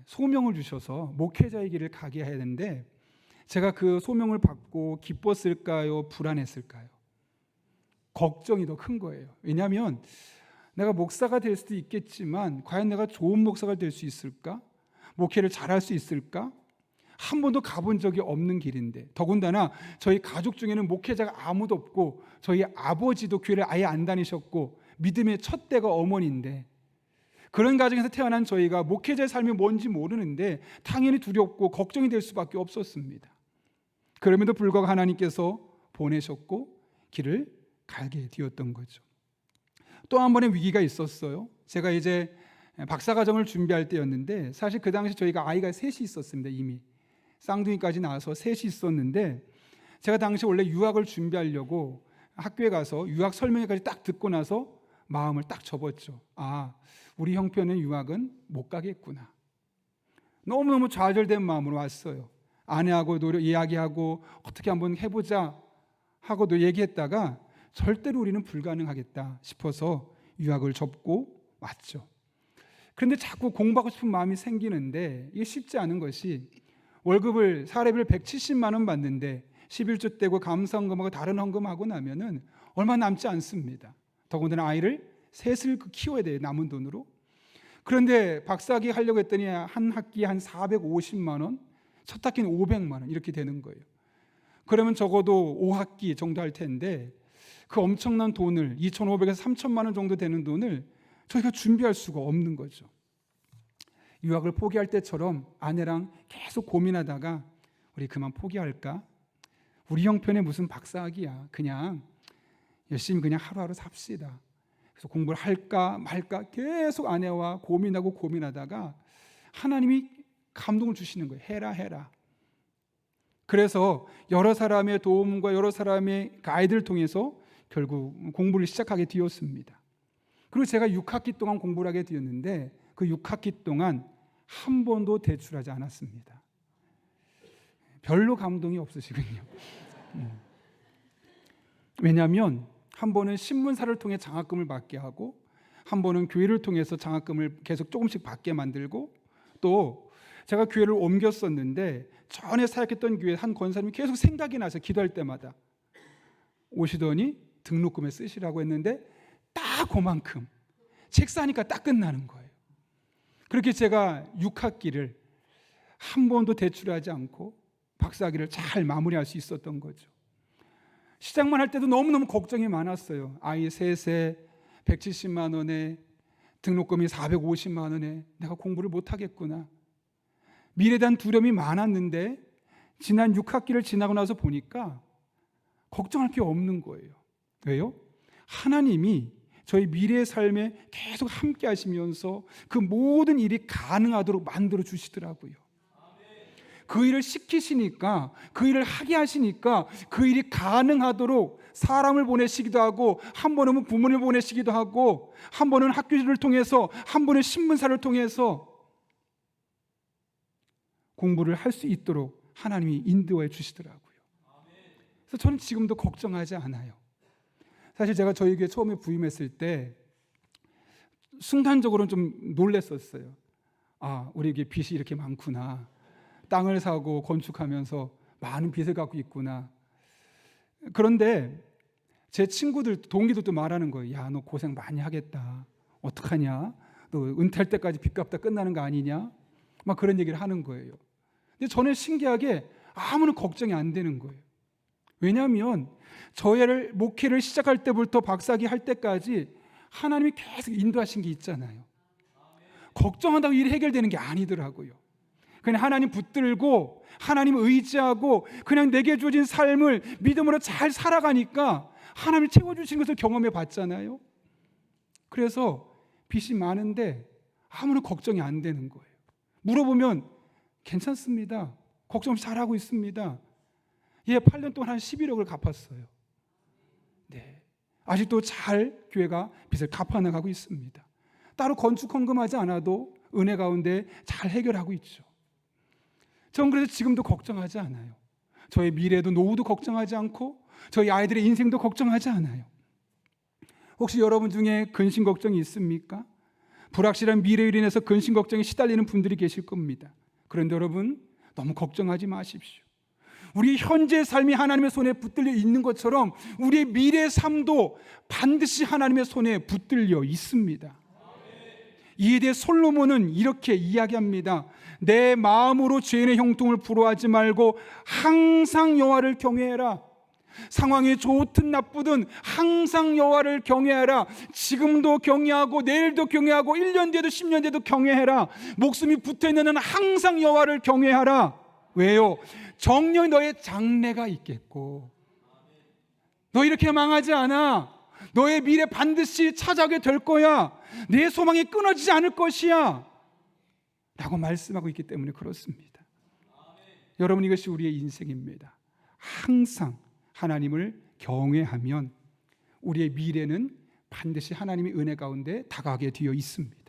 소명을 주셔서 목회자의 길을 가게 해야 되는데 제가 그 소명을 받고 기뻤을까요? 불안했을까요? 걱정이 더 큰 거예요. 왜냐하면 내가 목사가 될 수도 있겠지만 과연 내가 좋은 목사가 될 수 있을까? 목회를 잘할 수 있을까? 한 번도 가본 적이 없는 길인데, 더군다나 저희 가족 중에는 목회자가 아무도 없고 저희 아버지도 교회를 아예 안 다니셨고 믿음의 첫 대가 어머니인데, 그런 가정에서 태어난 저희가 목회자의 삶이 뭔지 모르는데 당연히 두렵고 걱정이 될 수밖에 없었습니다. 그럼에도 불구하고 하나님께서 보내셨고 길을 가게 되었던 거죠. 또 한 번의 위기가 있었어요. 제가 이제 박사과정을 준비할 때였는데, 사실 그 당시 저희가 아이가 셋이 있었습니다. 이미 쌍둥이까지 나와서 셋이 있었는데, 제가 당시 원래 유학을 준비하려고 학교에 가서 유학 설명회까지 딱 듣고 나서 마음을 딱 접었죠. 아, 우리 형편은 유학은 못 가겠구나. 너무너무 좌절된 마음으로 왔어요. 아내하고 이야기하고 어떻게 한번 해보자 하고도 얘기했다가 절대로 우리는 불가능하겠다 싶어서 유학을 접고 왔죠. 그런데 자꾸 공부하고 싶은 마음이 생기는데 이게 쉽지 않은 것이, 월급을 사례비를 170만 원 받는데 11조 떼고 감사헌금하고 다른 헌금하고 나면은 얼마 남지 않습니다. 더군다나 아이를 셋을 키워야 돼요, 남은 돈으로. 그런데 박사학위 하려고 했더니 한 학기에 한 450만 원, 첫 학기는 500만 원 이렇게 되는 거예요. 그러면 적어도 5학기 정도 할 텐데 그 엄청난 돈을 2,500에서 3,000만 원 정도 되는 돈을 저희가 준비할 수가 없는 거죠. 유학을 포기할 때처럼 아내랑 계속 고민하다가 우리 그만 포기할까? 우리 형편에 무슨 박사학위야. 그냥 열심히 그냥 하루하루 삽시다. 그래서 공부를 할까 말까 계속 아내와 고민하다가 하나님이 감동을 주시는 거예요. 해라. 그래서 여러 사람의 도움과 여러 사람의 가이드를 통해서 결국 공부를 시작하게 되었습니다. 그리고 제가 6학기 동안 공부를 하게 되었는데 그 6학기 동안 한 번도 대출하지 않았습니다. 별로 감동이 없으시군요. 왜냐하면 한 번은 신문사를 통해 장학금을 받게 하고, 한 번은 교회를 통해서 장학금을 계속 조금씩 받게 만들고, 또 제가 교회를 옮겼었는데 전에 사역했던 교회 한 권사님이 계속 생각이 나서 기도할 때마다 오시더니 등록금에 쓰시라고 했는데 딱 그만큼 책사하니까 딱 끝나는 거예요. 그렇게 제가 6학기를 한 번도 대출하지 않고 박사학위를 잘 마무리할 수 있었던 거죠. 시작만 할 때도 너무너무 걱정이 많았어요. 아이 셋에 170만 원에 등록금이 450만 원에 내가 공부를 못하겠구나. 미래에 대한 두려움이 많았는데 지난 6학기를 지나고 나서 보니까 걱정할 게 없는 거예요. 왜요? 하나님이 저희 미래의 삶에 계속 함께 하시면서 그 모든 일이 가능하도록 만들어 주시더라고요. 그 일을 시키시니까, 그 일을 하게 하시니까 그 일이 가능하도록 사람을 보내시기도 하고, 한 번은 부모님을 보내시기도 하고, 한 번은 학교를 통해서, 한 번은 신문사를 통해서 공부를 할 수 있도록 하나님이 인도해 주시더라고요. 그래서 저는 지금도 걱정하지 않아요. 사실 제가 저희 교회 처음에 부임했을 때 순간적으로는 좀 놀랐었어요. 아, 우리에게 빚이 이렇게 많구나. 땅을 사고 건축하면서 많은 빚을 갖고 있구나. 그런데 제 친구들, 동기들도 말하는 거예요. 야, 너 고생 많이 하겠다. 어떡하냐? 너 은퇴할 때까지 빚 갚다 끝나는 거 아니냐? 막 그런 얘기를 하는 거예요. 근데 저는 신기하게 아무런 걱정이 안 되는 거예요. 왜냐하면 저의 목회를 시작할 때부터 박사학위 할 때까지 하나님이 계속 인도하신 게 있잖아요. 걱정한다고 일이 해결되는 게 아니더라고요. 그냥 하나님 붙들고 하나님 의지하고 그냥 내게 주어진 삶을 믿음으로 잘 살아가니까 하나님이 채워주시는 것을 경험해 봤잖아요. 그래서 빚이 많은데 아무런 걱정이 안 되는 거예요. 물어보면 괜찮습니다. 걱정 없이 잘하고 있습니다. 예, 8년 동안 한 11억을 갚았어요. 네, 아직도 잘 교회가 빚을 갚아나가고 있습니다. 따로 건축 헌금하지 않아도 은혜 가운데 잘 해결하고 있죠. 전 그래서 지금도 걱정하지 않아요. 저의 미래도 노후도 걱정하지 않고 저희 아이들의 인생도 걱정하지 않아요. 혹시 여러분 중에 근심 걱정이 있습니까? 불확실한 미래로 인해서 근심 걱정에 시달리는 분들이 계실 겁니다. 그런데 여러분, 너무 걱정하지 마십시오. 우리 현재 삶이 하나님의 손에 붙들려 있는 것처럼 우리의 미래의 삶도 반드시 하나님의 손에 붙들려 있습니다. 이에 대해 솔로몬은 이렇게 이야기합니다. 내 마음으로 죄인의 형통을 부러워하지 말고 항상 여호와를 경외해라. 상황이 좋든 나쁘든 항상 여호와를 경외하라. 지금도 경외하고 내일도 경외하고 1년 뒤에도 10년 뒤에도 경외해라. 목숨이 붙어있는 한은 항상 여호와를 경외하라. 왜요? 정녕 너의 장래가 있겠고 너 이렇게 망하지 않아. 너의 미래 반드시 찾아오게 될 거야. 내 소망이 끊어지지 않을 것이야 라고 말씀하고 있기 때문에 그렇습니다. 여러분, 이것이 우리의 인생입니다. 항상 하나님을 경외하면 우리의 미래는 반드시 하나님의 은혜 가운데 다가가게 되어 있습니다.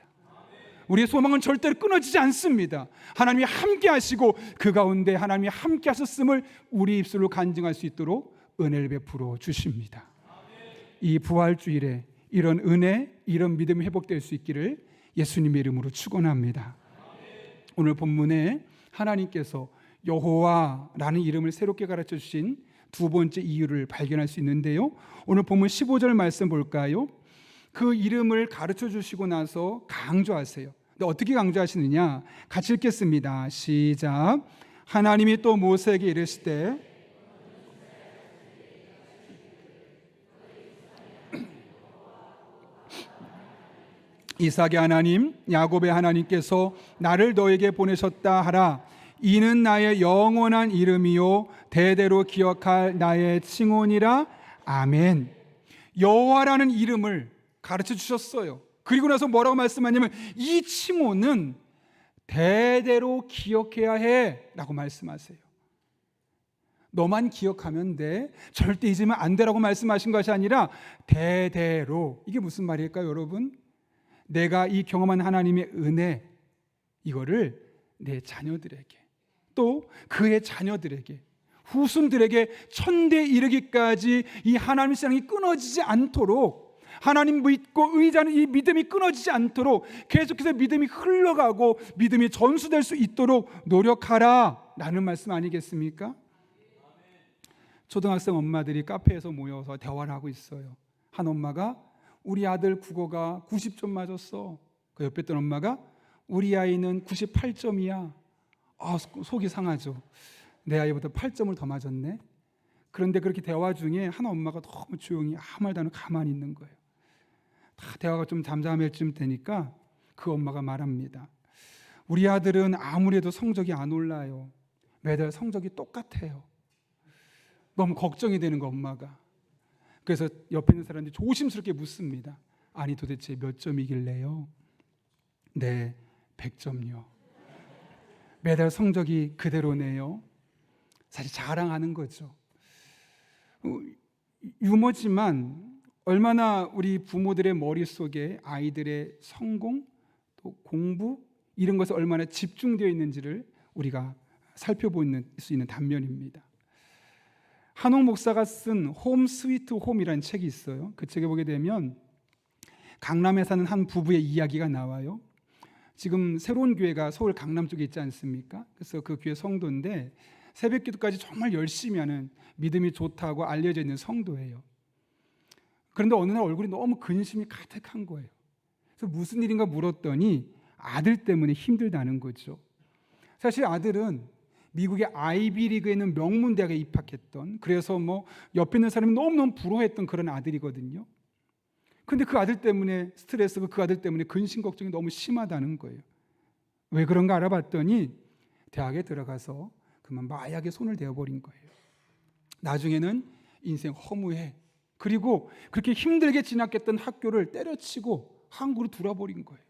우리의 소망은 절대로 끊어지지 않습니다. 하나님이 함께 하시고 그 가운데 하나님이 함께 하셨음을 우리 입술로 간증할 수 있도록 은혜를 베풀어 주십니다. 이 부활주일에 이런 은혜, 이런 믿음이 회복될 수 있기를 예수님의 이름으로 축원합니다. 오늘 본문에 하나님께서 여호와라는 이름을 새롭게 가르쳐 주신 두 번째 이유를 발견할 수 있는데요. 오늘 본문 15절 말씀 볼까요? 그 이름을 가르쳐 주시고 나서 강조하세요. 근데 어떻게 강조하시느냐? 같이 읽겠습니다. 시작. 하나님이 또 모세에게 이르시되 이삭의 하나님, 야곱의 하나님께서 나를 너에게 보내셨다 하라. 이는 나의 영원한 이름이요 대대로 기억할 나의 칭혼이라. 아멘. 여호와라는 이름을 가르쳐 주셨어요. 그리고 나서 뭐라고 말씀하냐면 이 칭혼은 대대로 기억해야 해 라고 말씀하세요. 너만 기억하면 돼, 절대 잊으면 안 되라고 말씀하신 것이 아니라 대대로. 이게 무슨 말일까요, 여러분? 내가 이 경험한 하나님의 은혜, 이거를 내 자녀들에게, 또 그의 자녀들에게, 후손들에게 천대에 이르기까지 이 하나님의 사랑이 끊어지지 않도록, 하나님 믿고 의지하는 이 믿음이 끊어지지 않도록 계속해서 믿음이 흘러가고 믿음이 전수될 수 있도록 노력하라 라는 말씀 아니겠습니까? 초등학생 엄마들이 카페에서 모여서 대화를 하고 있어요. 한 엄마가 우리 아들 국어가 90점 맞았어. 그 옆에 있던 엄마가 우리 아이는 98점이야. 속이 상하죠. 내 아이보다 8점을 더 맞았네. 그런데 그렇게 대화 중에 한 엄마가 너무 조용히 아무 말도 안 하고 가만히 있는 거예요. 다 대화가 좀 잠잠해질 되니까 그 엄마가 말합니다. 우리 아들은 아무리 해도 성적이 안 올라요. 매달 성적이 똑같아요. 너무 걱정이 되는 거, 엄마가. 그래서 옆에 있는 사람들이 조심스럽게 묻습니다. 아니 도대체 몇 점이길래요? 네, 100점요. 매달 성적이 그대로네요. 사실 자랑하는 거죠. 유머지만 얼마나 우리 부모들의 머릿속에 아이들의 성공, 또 공부 이런 것에 얼마나 집중되어 있는지를 우리가 살펴볼 수 있는 단면입니다. 한옥 목사가 쓴 홈 스위트 홈이라는 책이 있어요. 그 책에 보게 되면 강남에 사는 한 부부의 이야기가 나와요. 지금 새로운 교회가 서울 강남 쪽에 있지 않습니까? 그래서 그 교회 성도인데 새벽 기도까지 정말 열심히 하는 믿음이 좋다고 알려져 있는 성도예요. 그런데 어느 날 얼굴이 너무 근심이 가득한 거예요. 그래서 무슨 일인가 물었더니 아들 때문에 힘들다는 거죠. 사실 아들은 미국의 아이비리그에 있는 명문대학에 입학했던, 그래서 뭐 옆에 있는 사람이 너무너무 부러워했던 그런 아들이거든요. 근데 그 아들 때문에 스트레스고 그 아들 때문에 근심 걱정이 너무 심하다는 거예요. 왜 그런가 알아봤더니 대학에 들어가서 그만 마약에 손을 대어버린 거예요. 나중에는 인생 허무해. 그리고 그렇게 힘들게 진학했던 학교를 때려치고 한국으로 돌아버린 거예요.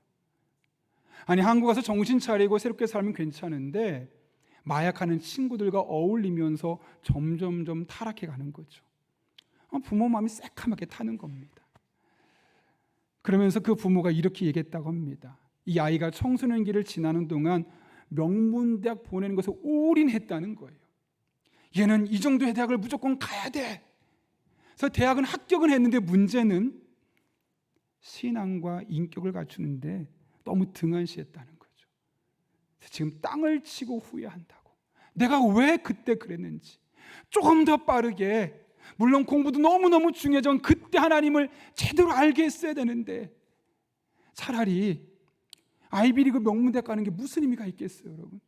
아니, 한국 가서 정신 차리고 새롭게 살면 괜찮은데 마약하는 친구들과 어울리면서 점점점 타락해 가는 거죠. 부모 마음이 새카맣게 타는 겁니다. 그러면서 그 부모가 이렇게 얘기했다고 합니다. 이 아이가 청소년기를 지나는 동안 명문대학 보내는 것에 올인했다는 거예요. 얘는 이 정도의 대학을 무조건 가야 돼. 그래서 대학은 합격은 했는데 문제는 신앙과 인격을 갖추는데 너무 등한시했다는 거죠. 지금 땅을 치고 후회한다고. 내가 왜 그때 그랬는지. 조금 더 빠르게, 물론 공부도 너무너무 중요하지만 그때 하나님을 제대로 알게 했어야 되는데 차라리 아이비리그 명문대학 가는 게 무슨 의미가 있겠어요, 여러분?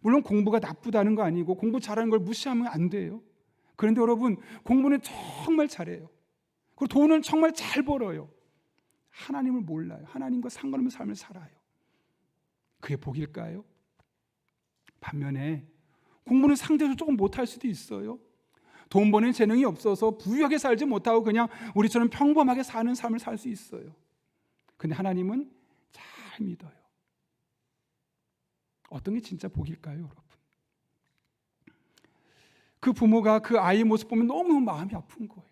물론 공부가 나쁘다는 거 아니고 공부 잘하는 걸 무시하면 안 돼요. 그런데 여러분, 공부는 정말 잘해요. 그리고 돈은 정말 잘 벌어요. 하나님을 몰라요. 하나님과 상관없는 삶을 살아요. 그게 복일까요? 반면에 공부는 상대적으로 조금 못할 수도 있어요. 돈 버는 재능이 없어서 부유하게 살지 못하고 그냥 우리처럼 평범하게 사는 삶을 살 수 있어요. 근데 하나님은 잘 믿어요. 어떤 게 진짜 복일까요, 여러분? 그 부모가 그 아이의 모습 보면 너무 마음이 아픈 거예요.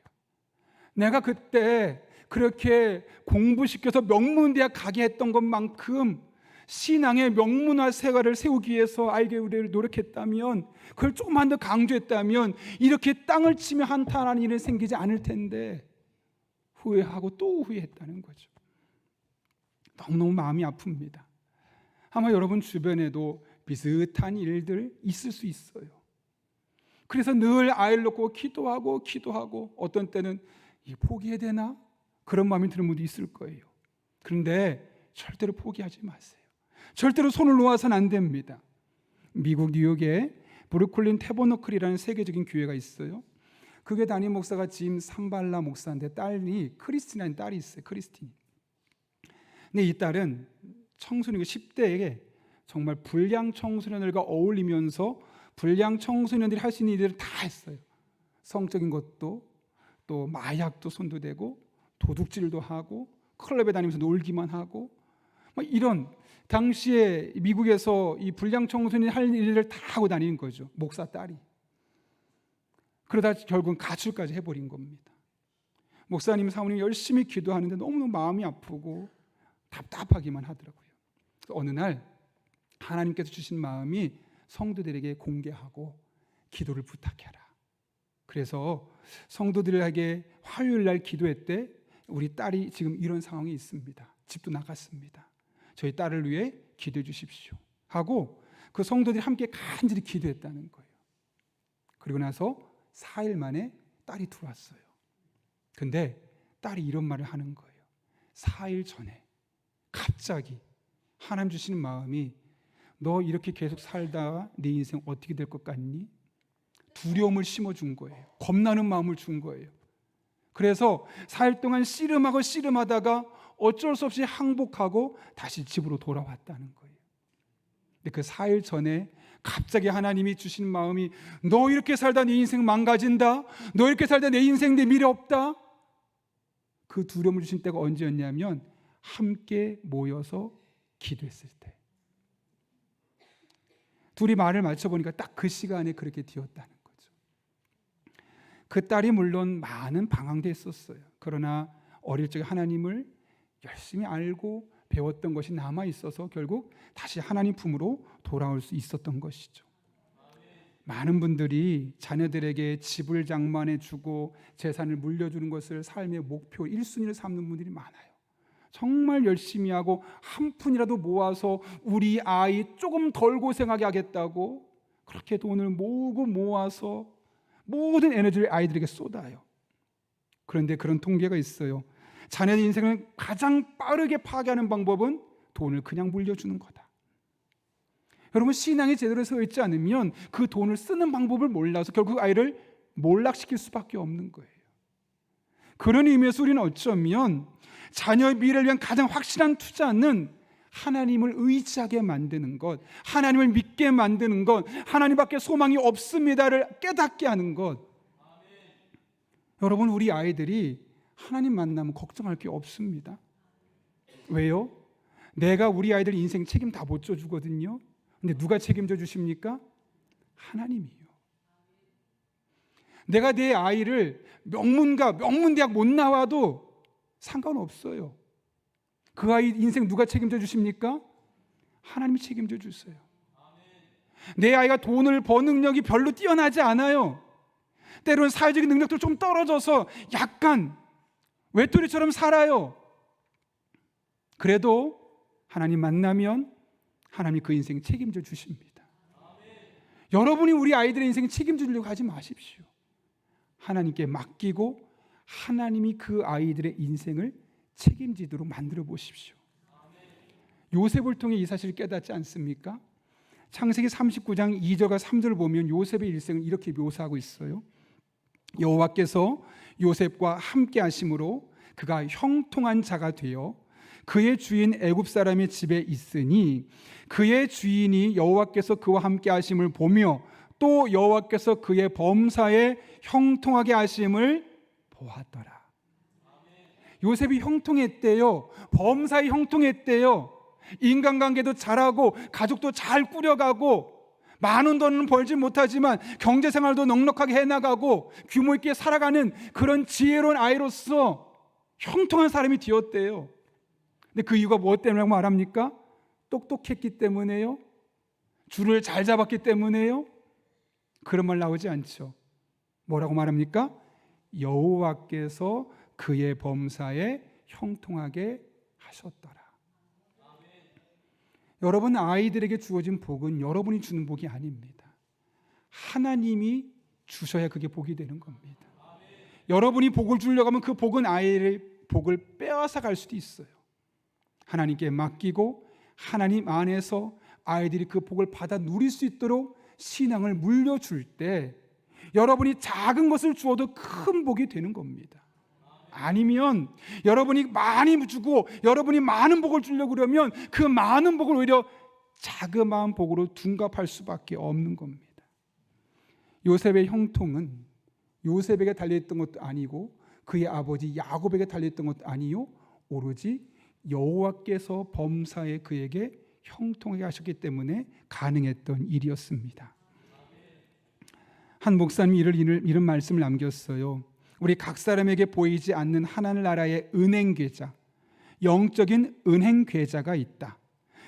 내가 그때 그렇게 공부시켜서 명문대학 가게 했던 것만큼 신앙의 명문화 생활을 세우기 위해서 아이에게 노력했다면, 그걸 조금만 더 강조했다면 이렇게 땅을 치며 한탄하는 일은 생기지 않을 텐데 후회하고 또 후회했다는 거죠. 너무너무 마음이 아픕니다. 아마 여러분 주변에도 비슷한 일들 있을 수 있어요. 그래서 늘 아이를 놓고 기도하고 어떤 때는 포기해야 되나? 그런 마음이 드는 분도 있을 거예요. 그런데 절대로 포기하지 마세요. 절대로 손을 놓아서는 안 됩니다. 미국 뉴욕에 브루클린 태버너클이라는 세계적인 교회가 있어요. 그게 담임 목사가 짐 삼발라 목사인데 딸이 크리스틴이라는 딸이 있어요. 크리스틴. 근데 이 딸은 청소년 10대에게 정말 불량 청소년들과 어울리면서 불량 청소년들이 할 수 있는 일들을 다 했어요. 성적인 것도, 또 마약도 손도 대고 도둑질도 하고 클럽에 다니면서 놀기만 하고 이런, 당시에 미국에서 이 불량 청소년이 할 일을 다 하고 다니는 거죠. 목사 딸이. 그러다 결국은 가출까지 해버린 겁니다. 목사님 사모님 열심히 기도하는데 너무너무 마음이 아프고 답답하기만 하더라고요. 어느 날 하나님께서 주신 마음이 성도들에게 공개하고 기도를 부탁해라. 그래서 성도들에게 화요일 날 기도했대. 우리 딸이 지금 이런 상황이 있습니다. 집도 나갔습니다. 저희 딸을 위해 기도해 주십시오 하고 그 성도들이 함께 간절히 기도했다는 거예요. 그리고 나서 4일 만에 딸이 들어왔어요. 근데 딸이 이런 말을 하는 거예요. 4일 전에 갑자기 하나님 주시는 마음이, 너 이렇게 계속 살다가 네 인생 어떻게 될 것 같니? 두려움을 심어준 거예요. 겁나는 마음을 준 거예요. 그래서 4일 동안 씨름하다가 어쩔 수 없이 항복하고 다시 집으로 돌아왔다는 거예요. 근데 그 4일 전에 갑자기 하나님이 주신 마음이, 너 이렇게 살다 네 인생 망가진다. 너 이렇게 살다 내 인생 내 미래 없다. 그 두려움을 주신 때가 언제였냐면 함께 모여서 기도했을 때. 둘이 말을 맞춰보니까 딱 그 시간에 그렇게 되었다는 거죠. 그 딸이 물론 많은 방황도 했었어요. 그러나 어릴 적에 하나님을 열심히 알고 배웠던 것이 남아 있어서 결국 다시 하나님 품으로 돌아올 수 있었던 것이죠. 많은 분들이 자녀들에게 집을 장만해 주고 재산을 물려주는 것을 삶의 목표 1순위를 삼는 분들이 많아요. 정말 열심히 하고 한 푼이라도 모아서 우리 아이 조금 덜 고생하게 하겠다고 그렇게 돈을 모으고 모아서 모든 에너지를 아이들에게 쏟아요. 그런데 그런 통계가 있어요. 자녀의 인생을 가장 빠르게 파괴하는 방법은 돈을 그냥 물려주는 거다. 여러분, 신앙이 제대로 서 있지 않으면 그 돈을 쓰는 방법을 몰라서 결국 아이를 몰락시킬 수밖에 없는 거예요. 그런 의미에서 우리는 어쩌면 자녀의 미래를 위한 가장 확실한 투자는 하나님을 의지하게 만드는 것, 하나님을 믿게 만드는 것, 하나님밖에 소망이 없습니다를 깨닫게 하는 것. 여러분, 우리 아이들이 하나님 만나면 걱정할 게 없습니다. 왜요? 내가 우리 아이들 인생 책임 다 못 져주거든요. 근데 누가 책임져 주십니까? 하나님이요. 내가 내 아이를 명문대학 못 나와도 상관없어요. 그 아이 인생 누가 책임져 주십니까? 하나님이 책임져 주세요. 내 아이가 돈을 번 능력이 별로 뛰어나지 않아요. 때로는 사회적인 능력도 좀 떨어져서 약간 외톨이처럼 살아요. 그래도 하나님 만나면 하나님이 그 인생 책임져 주십니다. 여러분이 우리 아이들의 인생 책임져 주려고 하지 마십시오. 하나님께 맡기고 하나님이 그 아이들의 인생을 책임지도록 만들어 보십시오. 요셉을 통해 이 사실을 깨닫지 않습니까? 창세기 39장 2절과 3절을 보면 요셉의 일생을 이렇게 묘사하고 있어요. 여호와께서 요셉과 함께 하심으로 그가 형통한 자가 되어 그의 주인 애굽 사람의 집에 있으니 그의 주인이 여호와께서 그와 함께 하심을 보며 또 여호와께서 그의 범사에 형통하게 하심을 보았더라. 요셉이 형통했대요. 범사에 형통했대요. 인간관계도 잘하고 가족도 잘 꾸려가고 많은 돈은 벌지 못하지만 경제생활도 넉넉하게 해나가고 규모 있게 살아가는 그런 지혜로운 아이로서 형통한 사람이 되었대요. 근데 그 이유가 무엇 때문이라고 말합니까? 똑똑했기 때문에요? 줄을 잘 잡았기 때문에요? 그런 말 나오지 않죠. 뭐라고 말합니까? 여호와께서 그의 범사에 형통하게 하셨더라. 여러분, 아이들에게 주어진 복은 여러분이 주는 복이 아닙니다. 하나님이 주셔야 그게 복이 되는 겁니다. 여러분이 복을 주려고 하면 그 복은 아이의 복을 빼앗아 갈 수도 있어요. 하나님께 맡기고 하나님 안에서 아이들이 그 복을 받아 누릴 수 있도록 신앙을 물려줄 때 여러분이 작은 것을 주어도 큰 복이 되는 겁니다. 아니면 여러분이 많이 주고 여러분이 많은 복을 주려고 그러면 그 많은 복을 오히려 자그마한 복으로 둔갑할 수밖에 없는 겁니다. 요셉의 형통은 요셉에게 달려있던 것도 아니고 그의 아버지 야곱에게 달려있던 것도 아니요, 오로지 여호와께서 범사에 그에게 형통하게 하셨기 때문에 가능했던 일이었습니다. 한 목사님이 이런 말씀을 남겼어요. 우리 각 사람에게 보이지 않는 하늘나라의 은행 계좌, 영적인 은행 계좌가 있다.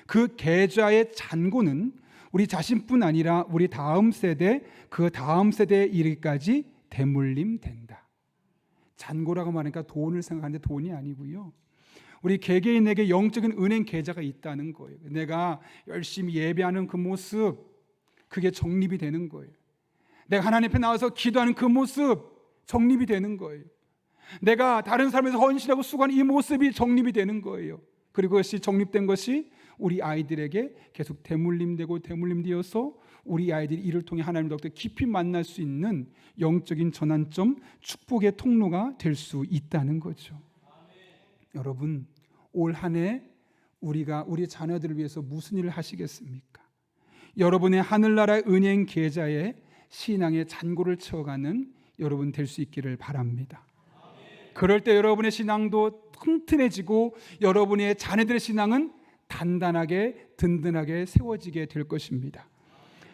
그 계좌의 잔고는 우리 자신뿐 아니라 우리 다음 세대, 그 다음 세대에 이르기까지 대물림된다. 잔고라고 말하니까 돈을 생각하는데 돈이 아니고요. 우리 개개인에게 영적인 은행 계좌가 있다는 거예요. 내가 열심히 예배하는 그 모습, 그게 적립이 되는 거예요. 내가 하나님 앞에 나와서 기도하는 그 모습, 적립이 되는 거예요. 내가 다른 사람에서 헌신하고 수고하는 이 모습이 적립이 되는 거예요. 그리고 그것이 적립된 것이 우리 아이들에게 계속 대물림되어서 우리 아이들이 이를 통해 하나님을 더욱더 깊이 만날 수 있는 영적인 전환점, 축복의 통로가 될 수 있다는 거죠. 여러분, 올 한 해 우리가 우리 자녀들을 위해서 무슨 일을 하시겠습니까? 여러분의 하늘나라의 은행 계좌에 신앙의 잔고를 채워가는 여러분 될 수 있기를 바랍니다. 그럴 때 여러분의 신앙도 튼튼해지고 여러분의 자녀들의 신앙은 단단하게 든든하게 세워지게 될 것입니다.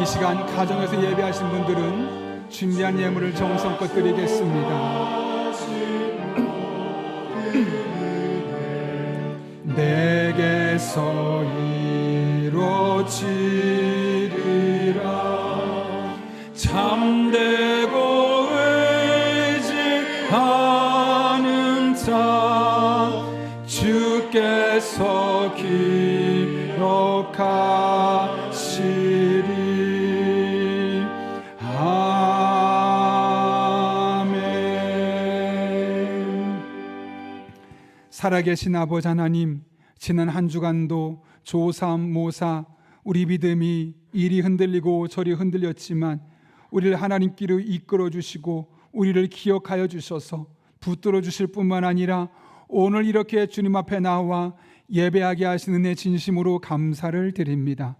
이 시간 가정에서 예배하신 분들은 준비한 예물을 정성껏 드리겠습니다. 내게서 이루어지리라 참되고 의지하는 자 주께서 기록하시리. 아멘. 살아계신 아버지 하나님, 지난 한 주간도 조삼, 모사, 우리 믿음이 이리 흔들리고 저리 흔들렸지만 우리를 하나님께로 이끌어 주시고 우리를 기억하여 주셔서 붙들어 주실 뿐만 아니라 오늘 이렇게 주님 앞에 나와 예배하게 하신 은혜 진심으로 감사를 드립니다.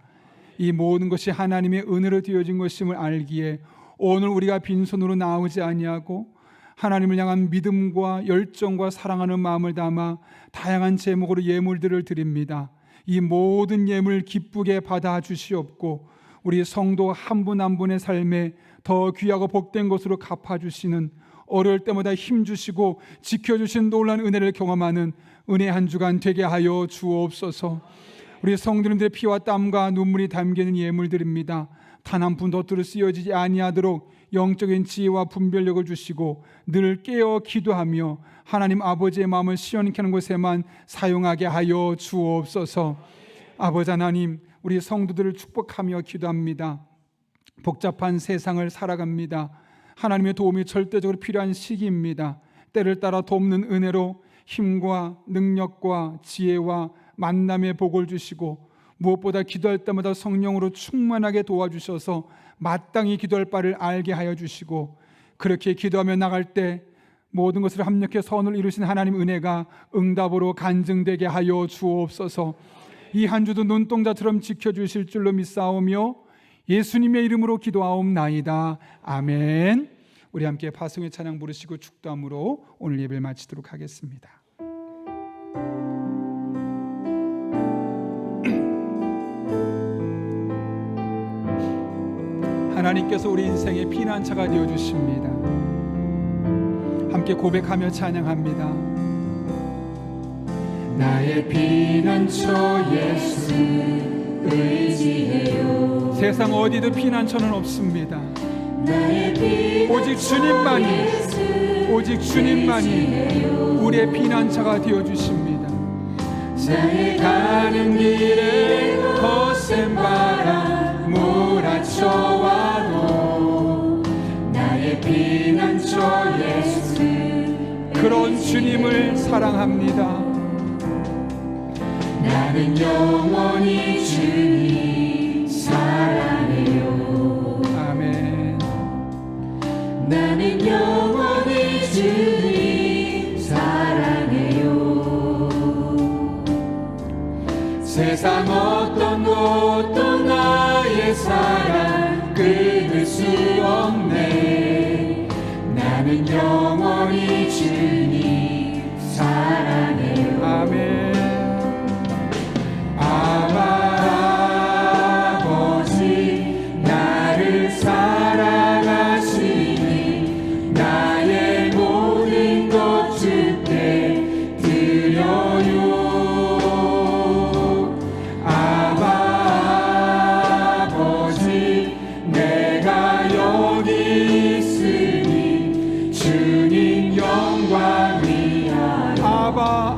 이 모든 것이 하나님의 은혜로 되어진 것임을 알기에 오늘 우리가 빈손으로 나오지 아니하고 하나님을 향한 믿음과 열정과 사랑하는 마음을 담아 다양한 제목으로 예물들을 드립니다. 이 모든 예물 기쁘게 받아 주시옵고 우리 성도 한 분 한 분의 삶에 더 귀하고 복된 것으로 갚아주시는, 어려울 때마다 힘주시고 지켜주신 놀라운 은혜를 경험하는 은혜 한 주간 되게 하여 주옵소서. 우리 성도님들의 피와 땀과 눈물이 담기는 예물들입니다. 단 한 푼 덧으로 쓰여지지 아니하도록 영적인 지혜와 분별력을 주시고 늘 깨어 기도하며 하나님 아버지의 마음을 시원케 하는 곳에만 사용하게 하여 주옵소서. 아버지 하나님, 우리 성도들을 축복하며 기도합니다. 복잡한 세상을 살아갑니다. 하나님의 도움이 절대적으로 필요한 시기입니다. 때를 따라 돕는 은혜로 힘과 능력과 지혜와 만남의 복을 주시고 무엇보다 기도할 때마다 성령으로 충만하게 도와주셔서 마땅히 기도할 바를 알게 하여 주시고 그렇게 기도하며 나갈 때 모든 것을 합력해 선을 이루신 하나님 은혜가 응답으로 간증되게 하여 주옵소서. 이 한 주도 눈동자처럼 지켜주실 줄로 믿사오며 예수님의 이름으로 기도하옵나이다. 아멘. 우리 함께 파송의 찬양 부르시고 축도함으로 오늘 예배를 마치도록 하겠습니다. 하나님께서 우리 인생의 피난처가 되어주십니다. 함께 고백하며 찬양합니다. 나의 피난처 예수 의지해요. 세상 어디도 피난처는 없습니다. 나의 오직 주님만이, 오직 주님만이 우리의 피난처가 되어주십니다. 나의 가는 길에 거센 바람 몰아쳐와도 나의 피난처 예수 그런 주님을 사랑합니다. 나는 영원히 주님 사랑해요. 아멘. 나는 영원히 주님 사랑해요. 세상 어떤 것도 나의 사랑 끊을 수 없네. 나는 영원히 주님 사랑해요. 아멘. 아버지 나를 사랑하시니 나의 모든 것 주께 드려요. 아버지 내가 여기 있으니 주님 영광 위하여.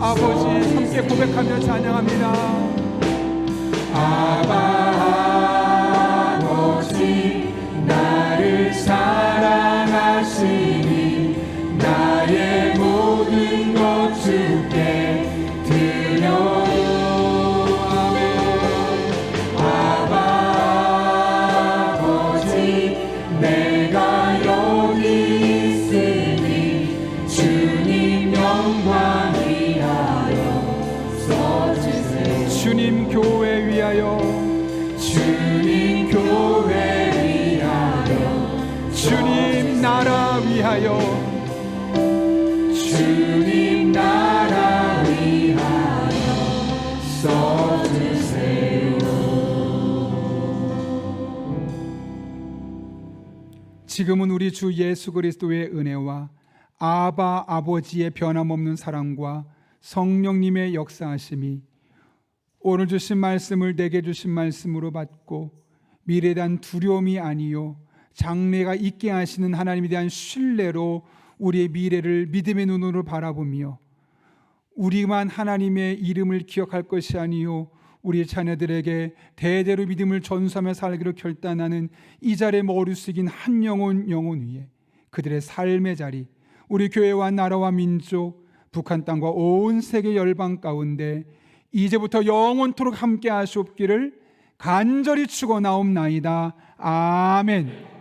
아버지 함께 고백하며 찬양합니다. 아버지 나를 사랑하시니 나의 모든 것 주께 드려요. 아버지 내가 여기 있으니 주님 영광 위하여 써주세요. 주님 교회 위하여, 주님 교회 위하여, 주님 나라 위하여, 주님 나라 위하여 써주세요. 지금은 우리 주 예수 그리스도의 은혜와 아바 아버지의 변함없는 사랑과 성령님의 역사하심이 오늘 주신 말씀을 내게 주신 말씀으로 받고 미래에 대한 두려움이 아니요 장래가 있게 하시는 하나님에 대한 신뢰로 우리의 미래를 믿음의 눈으로 바라보며 우리만 하나님의 이름을 기억할 것이 아니요 우리 자녀들에게 대대로 믿음을 전수하며 살기로 결단하는 이 자리에 머리 숙인 한 영혼 위에 그들의 삶의 자리, 우리 교회와 나라와 민족, 북한 땅과 온 세계 열방 가운데 이제부터 영원토록 함께 하시옵기를 간절히 축원하옵나이다. 아멘.